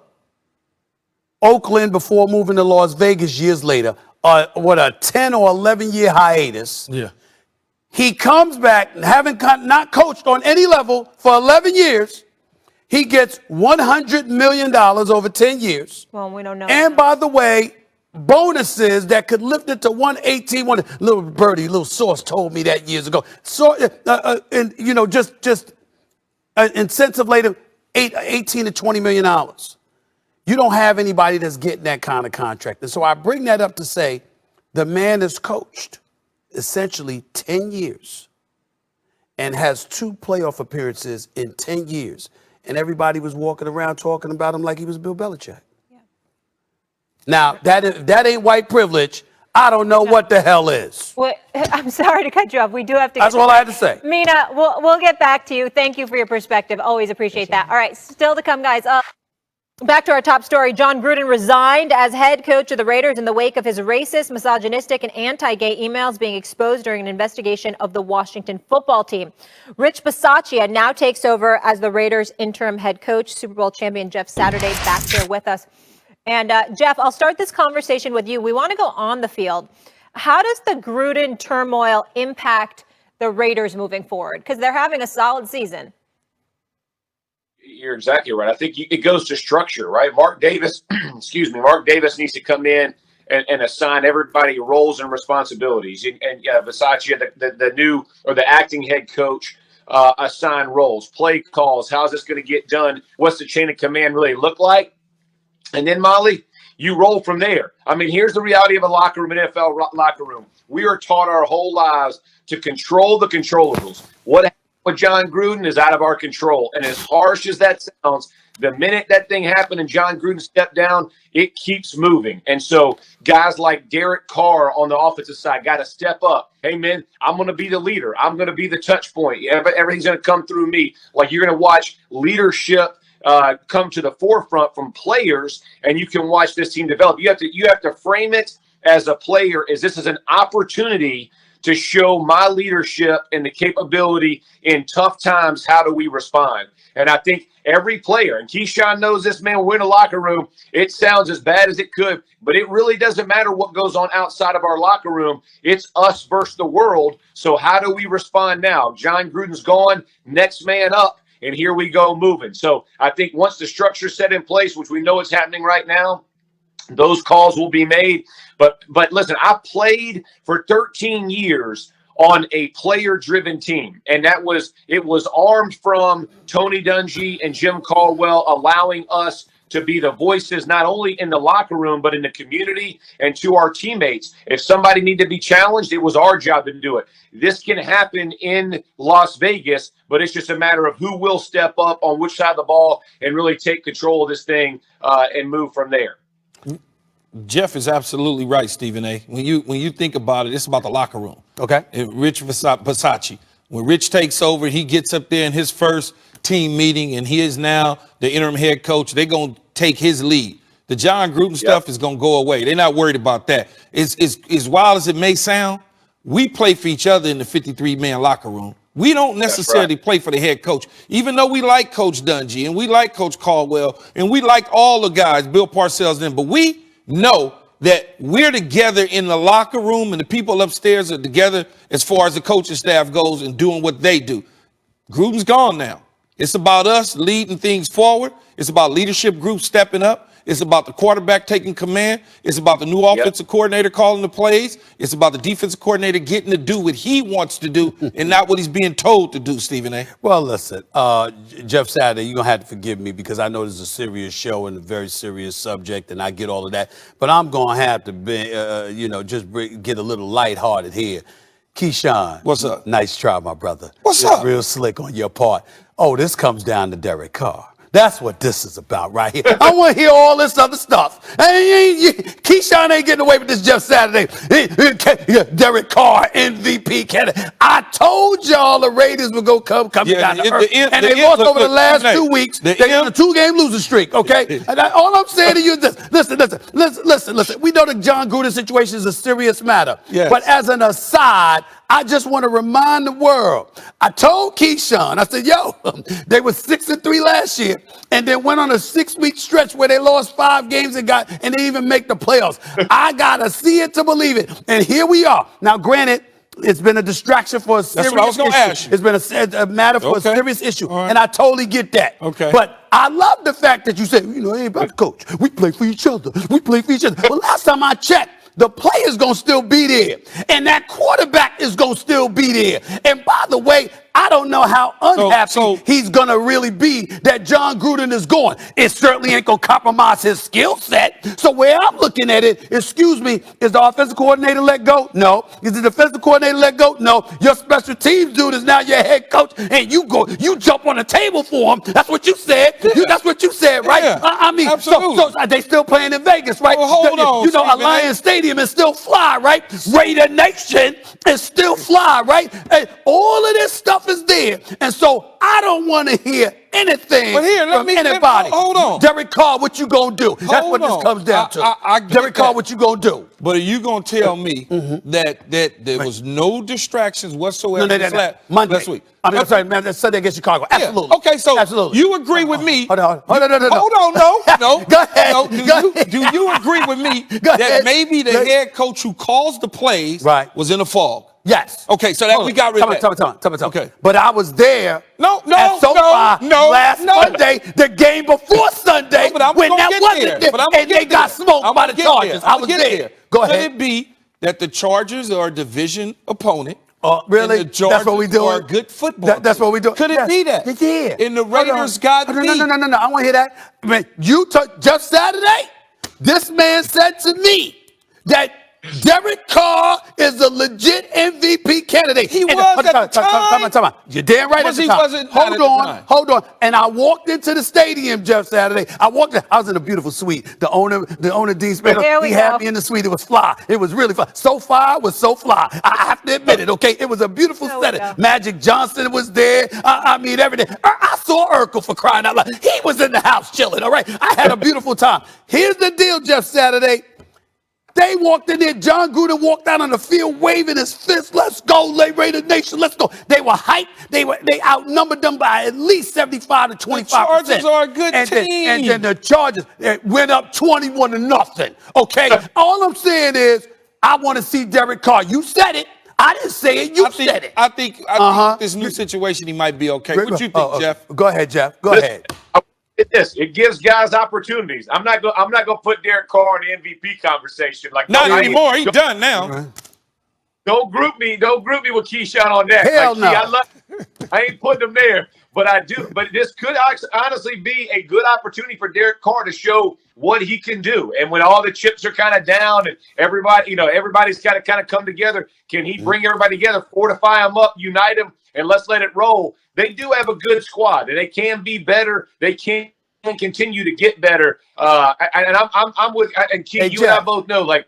Oakland before moving to Las Vegas years later. What a 10 or 11 year hiatus.
Yeah.
He comes back, having not coached on any level for 11 years. He gets $100 million over 10 years.
Well, we don't know.
And by the way, bonuses that could lift it to 118. Little birdie, little source told me that years ago. So, and just incentive later, $18 to $20 million. You don't have anybody that's getting that kind of contract. And so I bring that up to say the man has coached essentially 10 years and has 2 playoff appearances in 10 years. And everybody was walking around talking about him like he was Bill Belichick. Yeah. Now, that ain't white privilege. I don't know what the hell is.
Well, I'm sorry to cut you off. We do have to.
That's all I had to say.
Mina, we'll get back to you. Thank you for your perspective. Always appreciate that. All right, still to come, guys. Back to our top story. Jon Gruden resigned as head coach of the Raiders in the wake of his racist, misogynistic, and anti-gay emails being exposed during an investigation of the Washington football team. Rich Bisaccia now takes over as the Raiders interim head coach. Super Bowl champion Jeff Saturday back here with us. And Jeff, I'll start this conversation with you. We want to go on the field. How does the Gruden turmoil impact the Raiders moving forward? Because they're having a solid season.
You're exactly right. I think it goes to structure, right? Mark Davis, Mark Davis needs to come in and assign everybody roles and responsibilities. And Bisaccia, the new or the acting head coach, assign roles, play calls. How's this going to get done? What's the chain of command really look like? And then, Molly, you roll from there. I mean, here's the reality of a locker room, an NFL locker room. We are taught our whole lives to control the controllables. What Jon Gruden is out of our control. And as harsh as that sounds, the minute that thing happened and Jon Gruden stepped down, it keeps moving. And so guys like Derek Carr on the offensive side got to step up. Hey, man, I'm going to be the leader. I'm going to be the touch point. Everything's going to come through me. Like, you're going to watch leadership come to the forefront from players, and you can watch this team develop. You have to frame it as a player as this is an opportunity to show my leadership and the capability in tough times. How do we respond? And I think every player, and Keyshawn knows this, man, we're in a locker room. It sounds as bad as it could, but it really doesn't matter what goes on outside of our locker room. It's us versus the world. So how do we respond now? Jon Gruden's gone, next man up, and here we go moving. So I think once the structure's set in place, which we know is happening right now, those calls will be made. But listen, I played for 13 years on a player-driven team, and it was armed from Tony Dungy and Jim Caldwell, allowing us to be the voices not only in the locker room but in the community and to our teammates. If somebody needed to be challenged, it was our job to do it. This can happen in Las Vegas, but it's just a matter of who will step up on which side of the ball and really take control of this thing and move from there.
Jeff is absolutely right, Stephen A. When you think about it, it's about the locker room.
Okay.
And Rich Versace. When Rich takes over, he gets up there in his first team meeting, and he is now the interim head coach. They're going to take his lead. The Jon Gruden stuff is going to go away. They're not worried about that. As wild as it may sound, we play for each other in the 53-man locker room. We don't necessarily play for the head coach, even though we like Coach Dungy and we like Coach Caldwell and we like all the guys, Bill Parcells, them. But we know that we're together in the locker room and the people upstairs are together as far as the coaching staff goes and doing what they do. Gruden's gone now. It's about us leading things forward. It's about leadership groups stepping up. It's about the quarterback taking command. It's about the new offensive coordinator calling the plays. It's about the defensive coordinator getting to do what he wants to do and not what he's being told to do, Stephen A.
Well, listen, Jeff Saturday, you're going to have to forgive me because I know this is a serious show and a very serious subject, and I get all of that. But I'm going to have to be, get a little lighthearted here. Keyshawn.
What's up?
Nice try, my brother.
What's up?
Real slick on your part. Oh, this comes down to Derek Carr. That's what this is about right here. I want to hear all this other stuff. Keyshawn ain't getting away with this Jeff Saturday. Derek Carr, MVP candidate. I told y'all the Raiders would go come down to earth. And they lost over the last 2 weeks. They're on a 2-game losing streak, okay? And all I'm saying to you is this. Listen. We know the Jon Gruden situation is a serious matter.
Yes.
But as an aside, I just want to remind the world. I told Keyshawn, I said, they were 6-3 last year and then went on a 6-week stretch where they lost 5 games and didn't even make the playoffs. I got to see it to believe it. And here we are. Now, granted, it's been a distraction for a serious issue.
That's what I was going to ask you.
It's been a matter for a serious issue.
Right.
And I totally get that.
Okay.
But I love the fact that you said, it ain't about the coach. We play for each other. Well, last time I checked, the player's going to still be there. And that quarterback is going to still be there. And by the way, I don't know how unhappy he's going to really be that Jon Gruden is going. It certainly ain't going to compromise his skill set. So where I'm looking at it, excuse me, is the offensive coordinator let go? No. Is the defensive coordinator let go? No. Your special teams dude is now your head coach, and you jump on the table for him. That's what you said.
Yeah.
That's what you said, right?
Yeah,
I mean,
absolutely.
so they still playing in Vegas, right?
Well, hold on,
Alliance Stadium is still fly, right? Raider Nation is still fly, right? And all of this stuff is there. And so I don't want to hear anything from anybody.
Hold on.
Derek Carr, what you going to do? That's what this comes down to.
I get
Derek Carr,
that.
what you going to do?
But are you going to tell me that there was no distractions whatsoever
Monday.
last week?
I'm sorry, man, that's Sunday against Chicago. Absolutely.
Yeah. Okay, so
absolutely.
You agree with me.
Hold on.
No.
Go ahead.
Do you agree with me
Go
that
ahead.
maybe the head coach who calls the plays was in a fog?
Yes.
Okay, so that we got rid of that.
Tell me.
Okay.
But I was there at SoFi last Monday, the game before Sunday, when that wasn't there, and they got smoked by the Chargers. I was there. Go ahead.
Could it be that the Chargers are a division opponent?
Really?
And the Chargers
that's what we doing?
are a good football.
That's what we doing.
Could it be that?
Yeah.
And the Raiders got beat.
No. I want to hear that. I mean, just Saturday, this man said to me that Derek Carr is a legit MVP candidate.
He was at the time.
Time. You're damn right at the time. Hold on. And I walked into the stadium, Jeff, Saturday. I was in a beautiful suite. The owner, Dean Spader, he had me in the suite. It was fly. It was really fly. SoFi was so fly. I have to admit it, okay? It was a beautiful setting. Magic Johnson was there. I mean, everything. I saw Urkel, for crying out loud. He was in the house chilling, all right? I had a beautiful time. Here's the deal, Jeff, Saturday. They walked in there. Jon Gruden walked out on the field waving his fist. Let's go, Raider Nation. Let's go. They were hyped. They outnumbered them by at least 75 to 25%.
The Chargers are a good team.
And then the Chargers went up 21-0. Okay. All I'm saying is I want to see Derek Carr. You said it. I didn't say it. You said it.
I think this new situation, he might be okay. What you think, Jeff?
Go ahead, Jeff. Go ahead.
It gives guys opportunities. I'm not going to put Derek Carr in the MVP conversation.
Not anymore. He's done now.
Don't group me with Keyshawn on that.
Hell no.
I ain't putting him there, but I do. But this could honestly be a good opportunity for Derek Carr to show what he can do. And when all the chips are kind of down and everybody's got to kind of come together, can he bring everybody together, fortify them up, unite them, and let's let it roll? They do have a good squad, and they can be better. They can and continue to get better. And I'm with, and Keith,
Hey,
you and I
Jeff.
both know, like,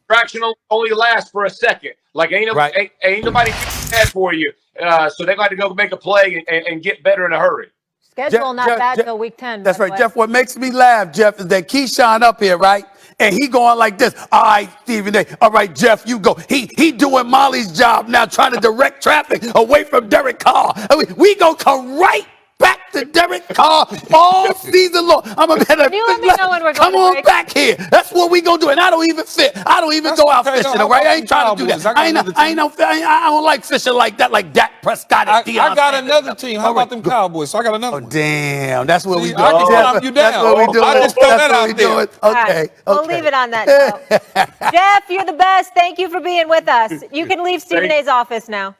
traction only lasts for a second. Like, ain't nobody doing that for you. So they got to go make a play and get better in a hurry.
Schedule not bad till week 10.
That's
by the
right,
way.
Jeff. What makes me laugh, Jeff, is that Keyshawn up here, right? And he going like this. All right, Stephen A. All right, Jeff, you go. He doing Molly's job now, trying to direct traffic away from Derek Carr. I mean, we gonna come right back to Derek Carr all season long. I'm gonna
Can you let me know when we're
come
going to
on
break?
back here. That's what we gonna do. And I don't even fit. I don't even go out
okay,
fishing.
no,
All right, I
how
ain't
about
trying to do
Cowboys?
that. I don't like fishing like Dak Prescott and Deion
I got
Sanders.
another team. How
All right,
about them Cowboys? So I got another
Oh,
one.
damn. That's what we
See,
do.
I can calm you
That's
down.
what we do.
I just throw
That's
that
what
out
we
there.
do.
All
Okay.
right, we'll leave it on that note. Jeff, you're the best. Thank you for being with us. You can leave Stephen A's office now.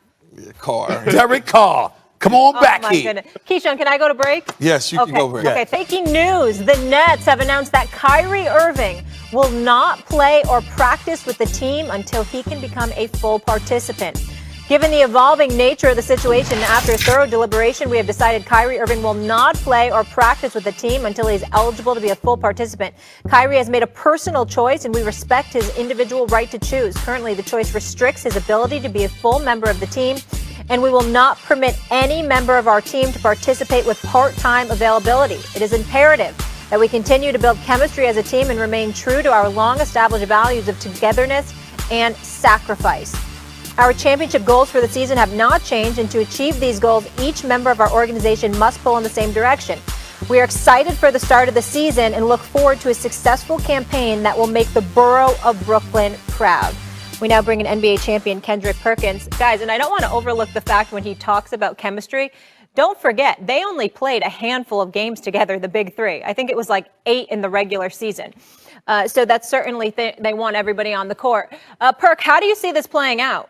Carr.
Derek Carr. Come on back
Oh, my
here.
goodness. Keyshawn, can I go to break?
Yes, you can go break.
Okay, taking news. The Nets have announced that Kyrie Irving will not play or practice with the team until he can become a full participant. Given the evolving nature of the situation, after thorough deliberation, we have decided Kyrie Irving will not play or practice with the team until he is eligible to be a full participant. Kyrie has made a personal choice, and we respect his individual right to choose. Currently, the choice restricts his ability to be a full member of the team, and we will not permit any member of our team to participate with part-time availability. It is imperative that we continue to build chemistry as a team and remain true to our long-established values of togetherness and sacrifice. Our championship goals for the season have not changed, and to achieve these goals, each member of our organization must pull in the same direction. We are excited for the start of the season and look forward to a successful campaign that will make the borough of Brooklyn proud. We now bring in NBA champion Kendrick Perkins. Guys, and I don't want to overlook the fact when he talks about chemistry, don't forget, they only played a handful of games together, the big three. I think it was like 8 in the regular season. So that's certainly, they want everybody on the court. Perk, how do you see this playing out?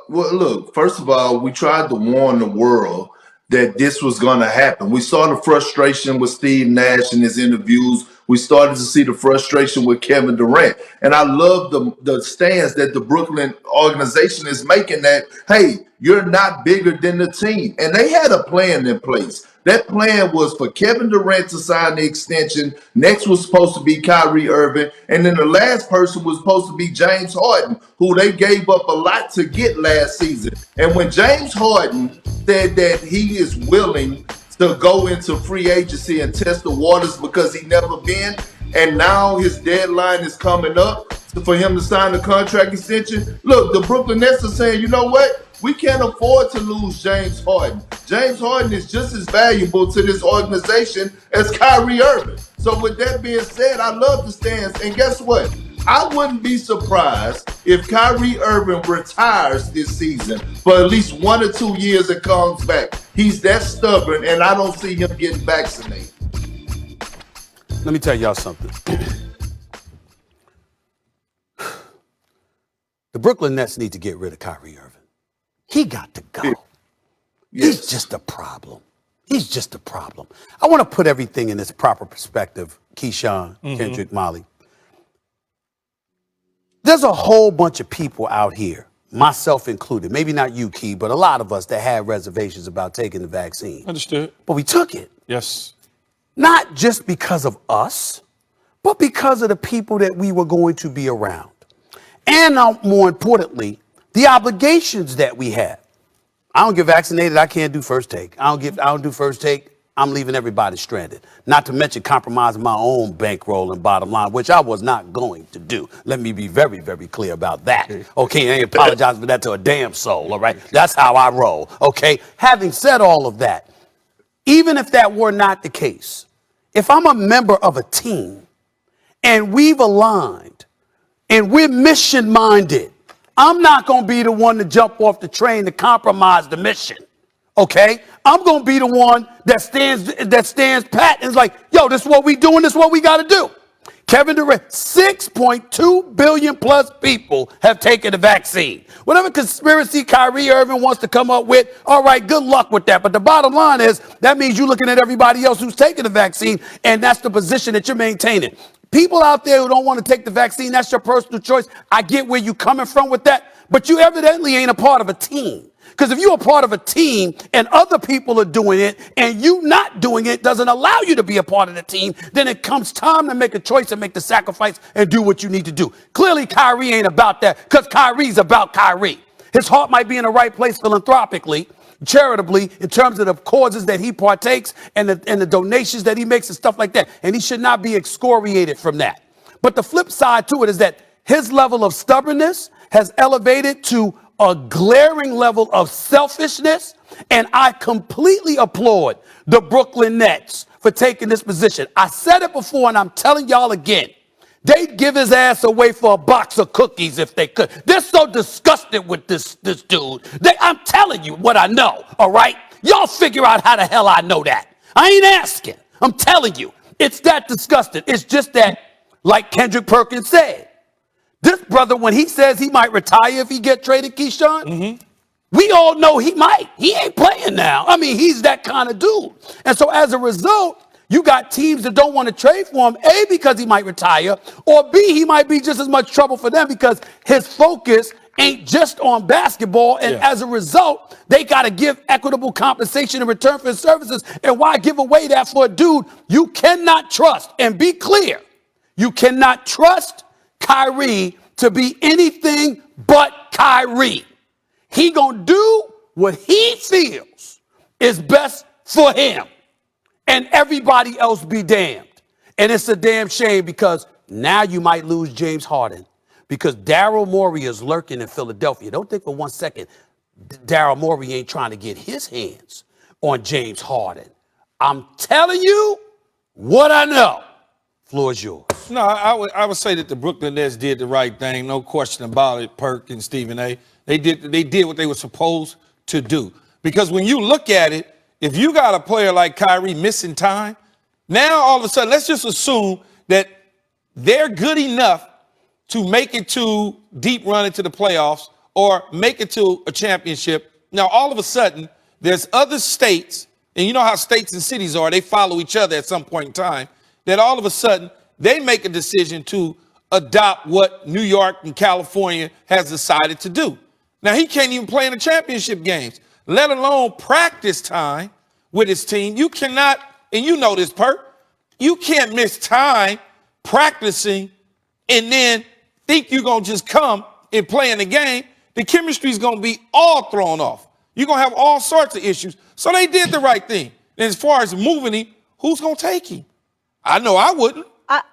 Well, look, first of all, we tried to warn the world that this was going to happen. We saw the frustration with Steve Nash in his interviews. We started to see the frustration with Kevin Durant. And I love the stance that the Brooklyn organization is making that, hey, you're not bigger than the team. And they had a plan in place. That plan was for Kevin Durant to sign the extension. Next was supposed to be Kyrie Irving. And then the last person was supposed to be James Harden, who they gave up a lot to get last season. And when James Harden said that he is willing to go into free agency and test the waters because he never been, and now his deadline is coming up for him to sign the contract extension. Look, the Brooklyn Nets are saying, you know what? We can't afford to lose James Harden. James Harden is just as valuable to this organization as Kyrie Irving. So with that being said, I love the stance. And guess what? I wouldn't be surprised if Kyrie Irving retires this season for at least 1 or 2 years and comes back. He's that stubborn, and I don't see him getting vaccinated.
Let me tell y'all something. The Brooklyn Nets need to get rid of Kyrie Irving. He got to go.
Yes.
He's just a problem. He's just a problem. I want to put everything in its proper perspective, Keyshawn, Kendrick, Molly. There's a whole bunch of people out here, myself included, maybe not you, Key, but a lot of us that had reservations about taking the vaccine.
Understood.
But we took it.
Yes.
Not just because of us, but because of the people that we were going to be around. And more importantly, the obligations that we have. I don't get vaccinated, I can't do first take. I don't do first take, I'm leaving everybody stranded. Not to mention compromising my own bankroll and bottom line, which I was not going to do. Let me be very, very clear about that. Okay, I ain't apologize for that to a damn soul, all right? That's how I roll, okay? Having said all of that, even if that were not the case, if I'm a member of a team and we've aligned and we're mission-minded, I'm not going to be the one to jump off the train to compromise the mission, okay? I'm going to be the one that stands pat and is like, yo, this is what we doing, this is what we got to do. Kevin Durant, 6.2 billion plus people have taken the vaccine. Whatever conspiracy Kyrie Irving wants to come up with, all right, good luck with that. But the bottom line is that means you're looking at everybody else who's taking the vaccine, and that's the position that you're maintaining. People out there who don't want to take the vaccine, that's your personal choice. I get where you're coming from with that. But you evidently ain't a part of a team. Because if you're a part of a team and other people are doing it and you not doing it doesn't allow you to be a part of the team, then it comes time to make a choice and make the sacrifice and do what you need to do. Clearly, Kyrie ain't about that because Kyrie's about Kyrie. His heart might be in the right place philanthropically, charitably, in terms of the causes that he partakes and the donations that he makes and stuff like that. And he should not be excoriated from that. But the flip side to it is that his level of stubbornness has elevated to a glaring level of selfishness, and I completely applaud the Brooklyn Nets for taking this position. I said it before, and I'm telling y'all again. They'd give his ass away for a box of cookies if they could. They're so disgusted with this dude. I'm telling you what I know, all right? Y'all figure out how the hell I know that. I ain't asking. I'm telling you. It's that disgusting. It's just that, like Kendrick Perkins said, this brother, when he says he might retire if he get traded, Keyshawn, we all know he might. He ain't playing now. I mean, he's that kind of dude. And so as a result, you got teams that don't want to trade for him, A, because he might retire, or B, he might be just as much trouble for them because his focus ain't just on basketball. And as a result, they got to give equitable compensation in return for his services. And why give away that for a dude you cannot trust? And be clear, you cannot trust Kyrie to be anything but Kyrie. He gonna do what he feels is best for him, and everybody else be damned. And it's a damn shame because now you might lose James Harden because Daryl Morey is lurking in Philadelphia. Don't think for 1 second Daryl Morey ain't trying to get his hands on James Harden. I'm telling you what I know. Floor is yours.
No, I would say that the Brooklyn Nets did the right thing, no question about it. Perk and Stephen A. They did what they were supposed to do. Because when you look at it, if you got a player like Kyrie missing time, now all of a sudden, let's just assume that they're good enough to make it to deep run into the playoffs or make it to a championship. Now, all of a sudden, there's other states, and you know how states and cities are, they follow each other at some point in time, that all of a sudden they make a decision to adopt what New York and California has decided to do. Now, he can't even play in the championship games, let alone practice time with his team. You cannot, and you know this, Perk, you can't miss time practicing and then think you're going to just come and play in the game. The chemistry is going to be all thrown off. You're going to have all sorts of issues. So they did the right thing. And as far as moving him, who's going to take him? I know I wouldn't.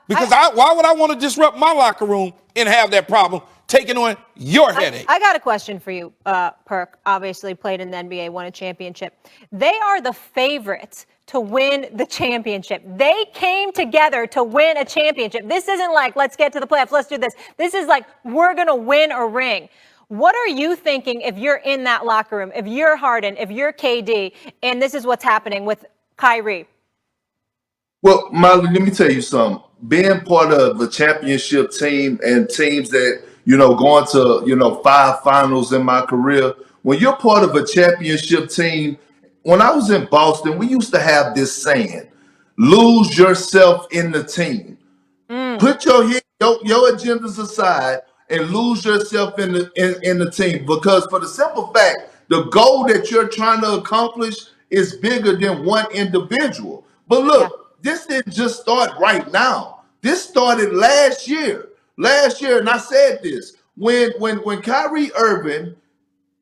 Because why would I want to disrupt my locker room and have that problem taking on your headache?
I got a question for you, Perk. Obviously played in the NBA, won a championship. They are the favorites to win the championship. They came together to win a championship. This isn't like, let's get to the playoffs, let's do this. This is like, we're going to win a ring. What are you thinking if you're in that locker room, if you're Harden, if you're KD, and this is what's happening with Kyrie?
Well, Molly, let me tell you something. Being part of a championship team and teams that, going to, 5 finals in my career, when you're part of a championship team, when I was in Boston, we used to have this saying, lose yourself in the team. Put your agendas aside and lose yourself in the team. Because for the simple fact, the goal that you're trying to accomplish is bigger than one individual. But look, this didn't just start right now. This started last year. And I said this. When Kyrie Irving,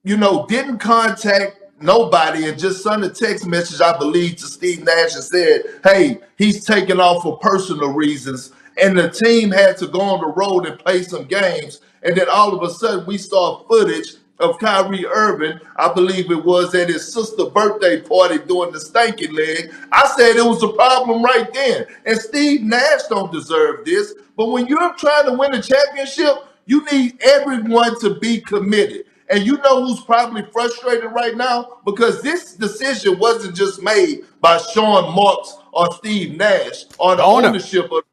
didn't contact nobody and just sent a text message, I believe, to Steve Nash and said, hey, he's taking off for personal reasons. And the team had to go on the road and play some games. And then all of a sudden we saw footage of Kyrie Irving, I believe it was at his sister's birthday party doing the stanky leg. I said it was a problem right then. And Steve Nash don't deserve this. But when you're trying to win a championship, you need everyone to be committed. And you know who's probably frustrated right now? Because this decision wasn't just made by Sean Marks or Steve Nash or the ownership of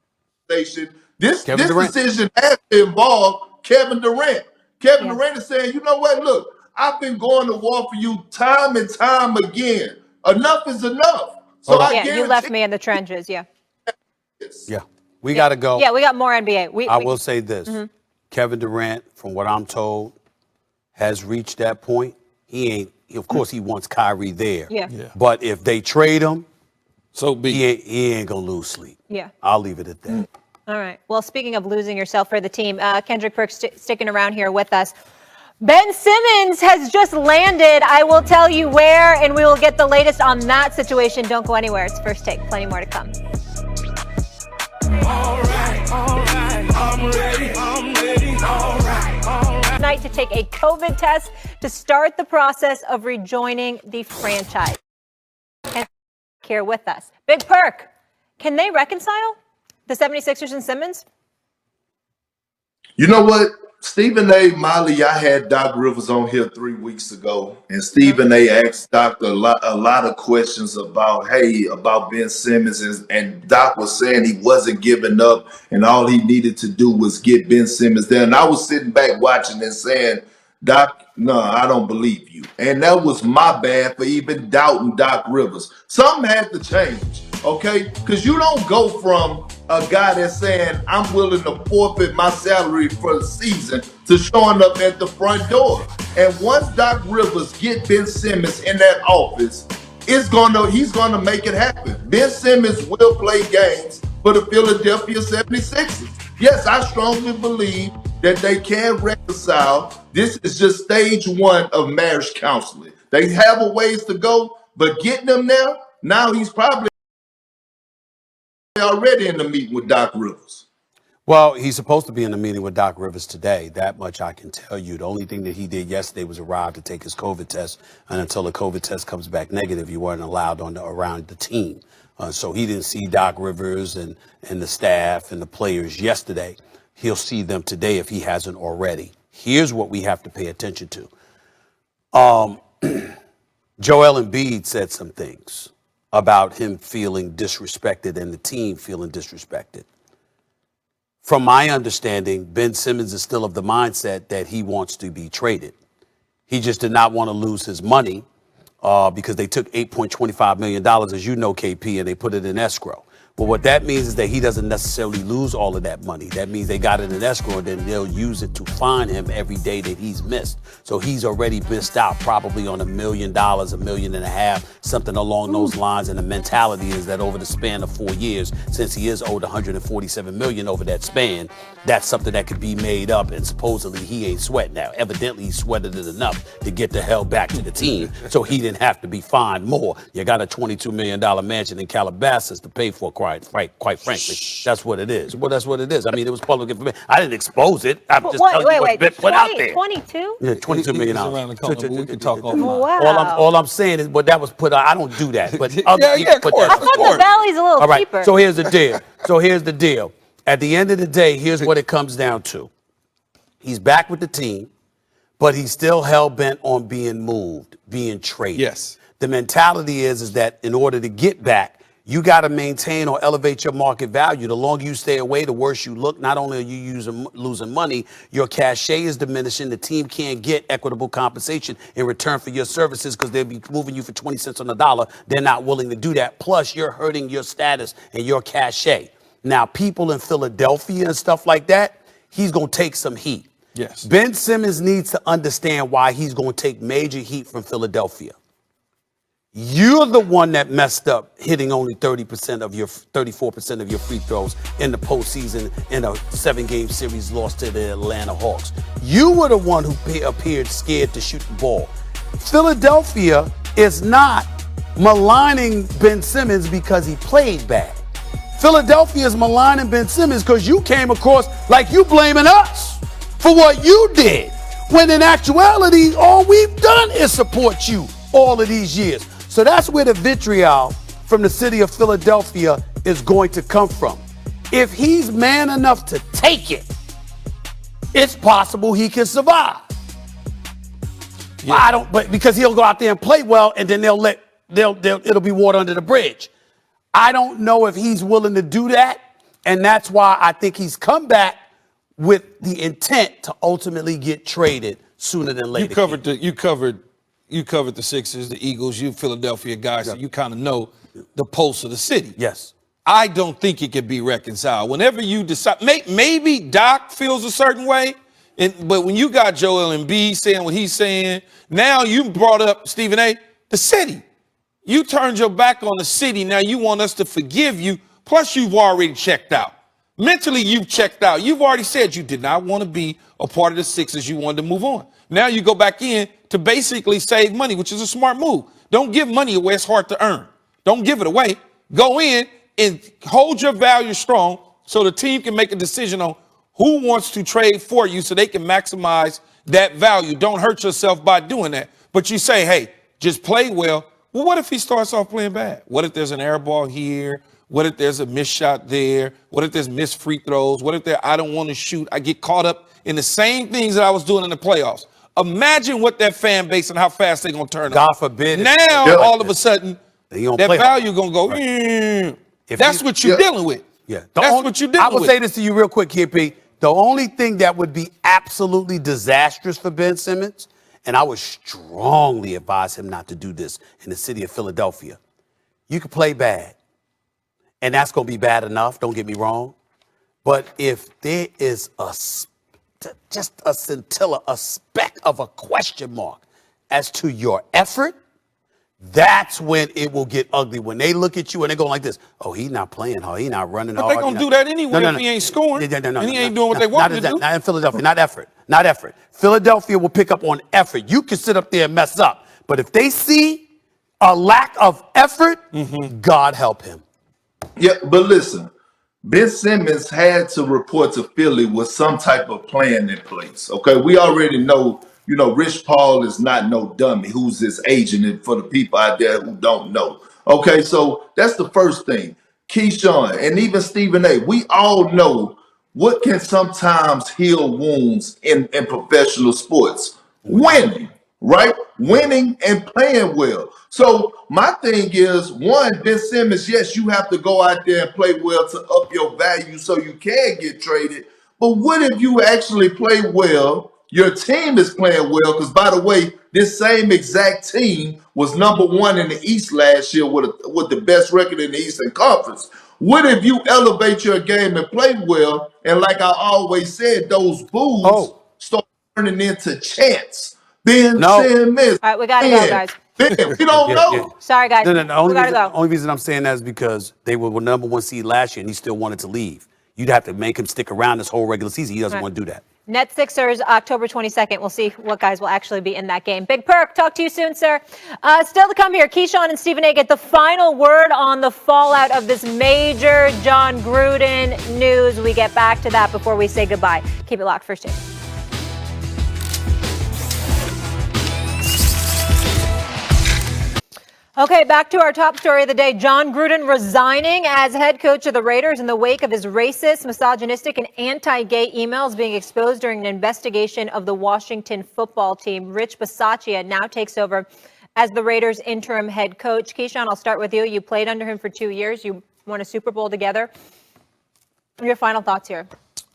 the organization. This decision has to involve Kevin Durant. Kevin Durant is saying, you know what, look, I've been going to war for you time and time again. Enough is enough. So I guarantee
you left me in the trenches,
We got to go.
Yeah, we got more NBA.
I will say this. Kevin Durant, from what I'm told, has reached that point, of course, he wants Kyrie there.
Yeah.
But if they trade him,
so be
he ain't going to lose sleep.
Yeah.
I'll leave it at that.
All right. Well, speaking of losing yourself for the team, Kendrick Perks sticking around here with us. Ben Simmons has just landed. I will tell you where, and we will get the latest on that situation. Don't go anywhere. It's First Take. Plenty more to come.
All right, I'm ready, all right.
Tonight to take a COVID test to start the process of rejoining the franchise. And here with us. Big Perk. Can they reconcile the 76ers and Simmons?
You know what? Stephen A. Miley, I had Doc Rivers on here 3 weeks ago, and Stephen A. asked Doc a lot of questions about Ben Simmons, and Doc was saying he wasn't giving up, and all he needed to do was get Ben Simmons there. And I was sitting back watching and saying, Doc, no, I don't believe you. And that was my bad for even doubting Doc Rivers. Something had to change, okay? Because you don't go from a guy that's saying, I'm willing to forfeit my salary for the season to showing up at the front door. And once Doc Rivers get Ben Simmons in that office, he's gonna make it happen. Ben Simmons will play games for the Philadelphia 76ers. Yes, I strongly believe that they can reconcile. This is just stage one of marriage counseling. They have a ways to go, but getting them there, now he's probably already in the meeting with Doc Rivers.
Well, he's supposed to be in the meeting with Doc Rivers today. That much I can tell you. The only thing that he did yesterday was arrive to take his COVID test. And until the COVID test comes back negative, you weren't allowed around the team. So he didn't see Doc Rivers and the staff and the players yesterday. He'll see them today if he hasn't already. Here's what we have to pay attention to. Joel Embiid said some things about him feeling disrespected and the team feeling disrespected. From my understanding, Ben Simmons is still of the mindset that he wants to be traded. He just did not want to lose his money because they took $8.25 million, as you know, KP, and they put it in escrow. But what that means is that he doesn't necessarily lose all of that money. That means they got it in escrow, and then they'll use it to fine him every day that he's missed. So he's already missed out probably on $1 million, $1.5 million, something along those lines. And the mentality is that over the span of 4 years, since he is owed $147 million over that span, that's something that could be made up. And supposedly he ain't sweating now. Evidently he sweated it enough to get the hell back to the team, so he didn't have to be fined more. You got a $22 million mansion in Calabasas to pay for. Quite frankly, that's what it is. Well, that's what it is. I mean, it was public information. I didn't expose it. I'm just telling you what's been put out there.
22?
Yeah, $22 million.
Around the corner, but we can talk offline.
Wow.
All I'm saying is, but that was put out. I don't do that. But
yeah, of course.
I thought the Valley's a little
all right,
cheaper.
so here's the deal. At the end of the day, here's what it comes down to. He's back with the team, but he's still hell-bent on being moved, being traded.
Yes.
The mentality is that in order to get back, you got to maintain or elevate your market value. The longer you stay away, the worse you look. Not only are you losing money, your cachet is diminishing. The team can't get equitable compensation in return for your services because they'll be moving you for 20 cents on the dollar. They're not willing to do that. Plus, you're hurting your status and your cachet. Now, people in Philadelphia and stuff like that, he's going to take some heat.
Yes.
Ben Simmons needs to understand why he's going to take major heat from Philadelphia. You're the one that messed up hitting only 34% of your free throws in the postseason in a 7-game series loss to the Atlanta Hawks. You were the one who appeared scared to shoot the ball. Philadelphia is not maligning Ben Simmons because he played bad. Philadelphia is maligning Ben Simmons because you came across like you blaming us for what you did, when in actuality, all we've done is support you all of these years. So that's where the vitriol from the city of Philadelphia is going to come from. If he's man enough to take it, it's possible he can survive. Yeah. But because he'll go out there and play well, and then it'll be water under the bridge. I don't know if he's willing to do that, and that's why I think he's come back with the intent to ultimately get traded sooner than later.
You covered the Sixers, the Eagles, you Philadelphia guys, so you kind of know the pulse of the city.
Yes.
I don't think it can be reconciled. Whenever you decide, maybe Doc feels a certain way, But when you got Joel Embiid saying what he's saying, now you brought up, Stephen A., the city. You turned your back on the city. Now you want us to forgive you. Plus, you've already checked out. Mentally, you've checked out. You've already said you did not want to be a part of the Sixers. You wanted to move on. Now you go back in to basically save money, which is a smart move. Don't give money away. It's hard to earn. Don't give it away. Go in and hold your value strong so the team can make a decision on who wants to trade for you so they can maximize that value. Don't hurt yourself by doing that. But you say, hey, just play well. Well, what if he starts off playing bad? What if there's an air ball here? What if there's a missed shot there? What if there's missed free throws? What if I don't want to shoot? I get caught up in the same things that I was doing in the playoffs. Imagine what that fan base and how fast they're going to turn up.
God forbid.
Now, all of a sudden, that value going to go,
Right.
That's what you're dealing with.
Yeah.
That's what you're dealing with.
I will say this to you real quick, KP. The only thing that would be absolutely disastrous for Ben Simmons, and I would strongly advise him not to do this in the city of Philadelphia. You can play bad, and that's going to be bad enough, don't get me wrong. But if there is just a scintilla, a speck of a question mark as to your effort, that's when it will get ugly. When they look at you and they go like this, oh, he's not playing hard, he's not running hard.
But they're going to do that anyway if he ain't scoring. And he ain't doing what they want him to do.
Not in Philadelphia, not effort. Philadelphia will pick up on effort. You can sit up there and mess up. But if they see a lack of effort, God help him.
Yeah, but listen, Ben Simmons had to report to Philly with some type of plan in place. Okay, we already know, Rich Paul is not no dummy. Who's his agent? And for the people out there who don't know. Okay, so that's the first thing. Keyshawn and even Stephen A., we all know what can sometimes heal wounds in professional sports. Winning, right? Winning and playing well. So my thing is, one, Ben Simmons, yes, you have to go out there and play well to up your value so you can get traded. But what if you actually play well? Your team is playing well, because by the way, this same exact team was number one in the East last year with the best record in the Eastern Conference. What if you elevate your game and play well? And like I always said, those boos start turning into chants. Ben Simmons.
All right, we got to go, guys.
We don't know.
Sorry, guys.
The
go.
only reason I'm saying that is because they were number one seed last year and he still wanted to leave. You'd have to make him stick around this whole regular season. He doesn't want to do that.
Nets Sixers, October 22nd. We'll see what guys will actually be in that game. Big Perk, talk to you soon, sir. Still to come here, Keyshawn and Stephen A. get the final word on the fallout of this major Jon Gruden news. We get back to that before we say goodbye. Keep it locked. First Take. Okay, back to our top story of the day. Jon Gruden resigning as head coach of the Raiders in the wake of his racist, misogynistic, and anti-gay emails being exposed during an investigation of the Washington football team. Rich Bisaccia now takes over as the Raiders interim head coach. Keyshawn, I'll start with you. You played under him for 2 years. You won a Super Bowl together. Your final thoughts here.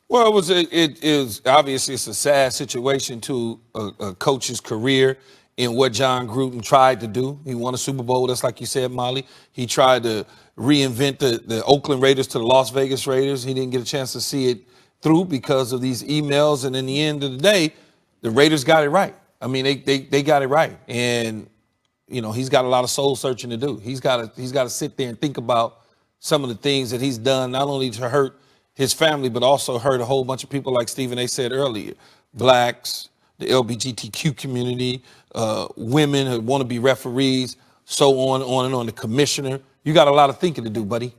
Well, it is obviously it's a sad situation to a coach's career. In what Jon Gruden tried to do. He won a Super Bowl, that's like you said, Molly. He tried to reinvent the Oakland Raiders to the Las Vegas Raiders. He didn't get a chance to see it through because of these emails. And in the end of the day, the Raiders got it right. I mean, they got it right. And, he's got a lot of soul searching to do. He's got to sit there and think about some of the things that he's done, not only to hurt his family, but also hurt a whole bunch of people, like Stephen A. said earlier, blacks, the LGBTQ community, women who want to be referees, so on and on. The commissioner, you got a lot of thinking to do, buddy.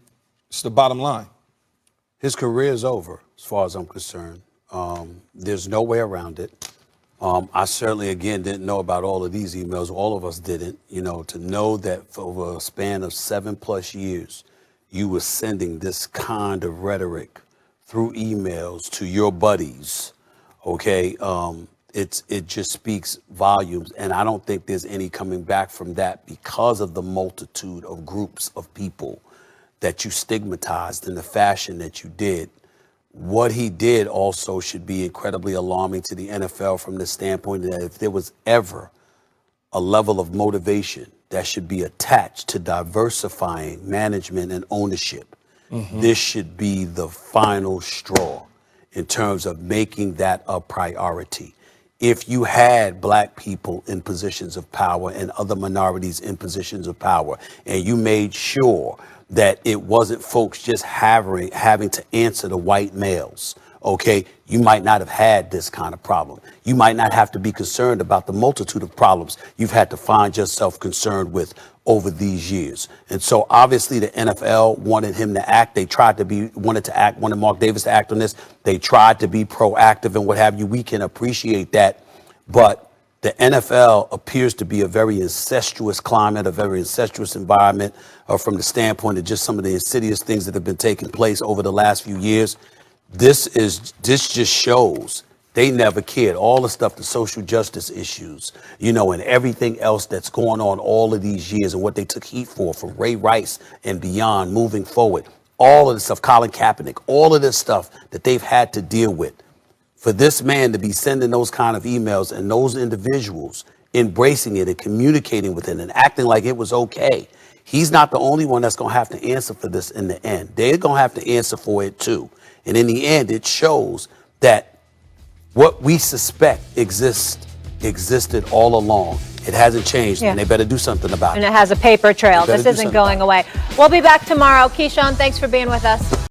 It's the bottom line.
His career is over, as far as I'm concerned. There's no way around it. I certainly, again, didn't know about all of these emails. All of us didn't. To know that for over a span of 7+ years, you were sending this kind of rhetoric through emails to your buddies, okay? It just speaks volumes, and I don't think there's any coming back from that because of the multitude of groups of people that you stigmatized in the fashion that you did. What he did also should be incredibly alarming to the NFL from the standpoint that if there was ever a level of motivation that should be attached to diversifying management and ownership, this should be the final straw. in terms of making that a priority. If you had black people in positions of power and other minorities in positions of power, and you made sure that it wasn't folks just having to answer the white males, okay, you might not have had this kind of problem. You might not have to be concerned about the multitude of problems you've had to find yourself concerned with over these years. And so obviously the NFL wanted him to act. They wanted Mark Davis to act on this. They tried to be proactive and what have you. We can appreciate that. But the NFL appears to be a very incestuous climate, a very incestuous environment from the standpoint of just some of the insidious things that have been taking place over the last few years. This just shows they never cared. All the stuff, the social justice issues, and everything else that's going on all of these years and what they took heat for from Ray Rice and beyond moving forward. All of this stuff, Colin Kaepernick, all of this stuff that they've had to deal with. For this man to be sending those kind of emails and those individuals embracing it and communicating with it and acting like it was okay. He's not the only one that's going to have to answer for this in the end. They're going to have to answer for it too. And in the end, it shows that what we suspect existed all along. It hasn't changed, and they better do something about it.
And it has a paper trail. This isn't going away. We'll be back tomorrow. Keyshawn, thanks for being with us.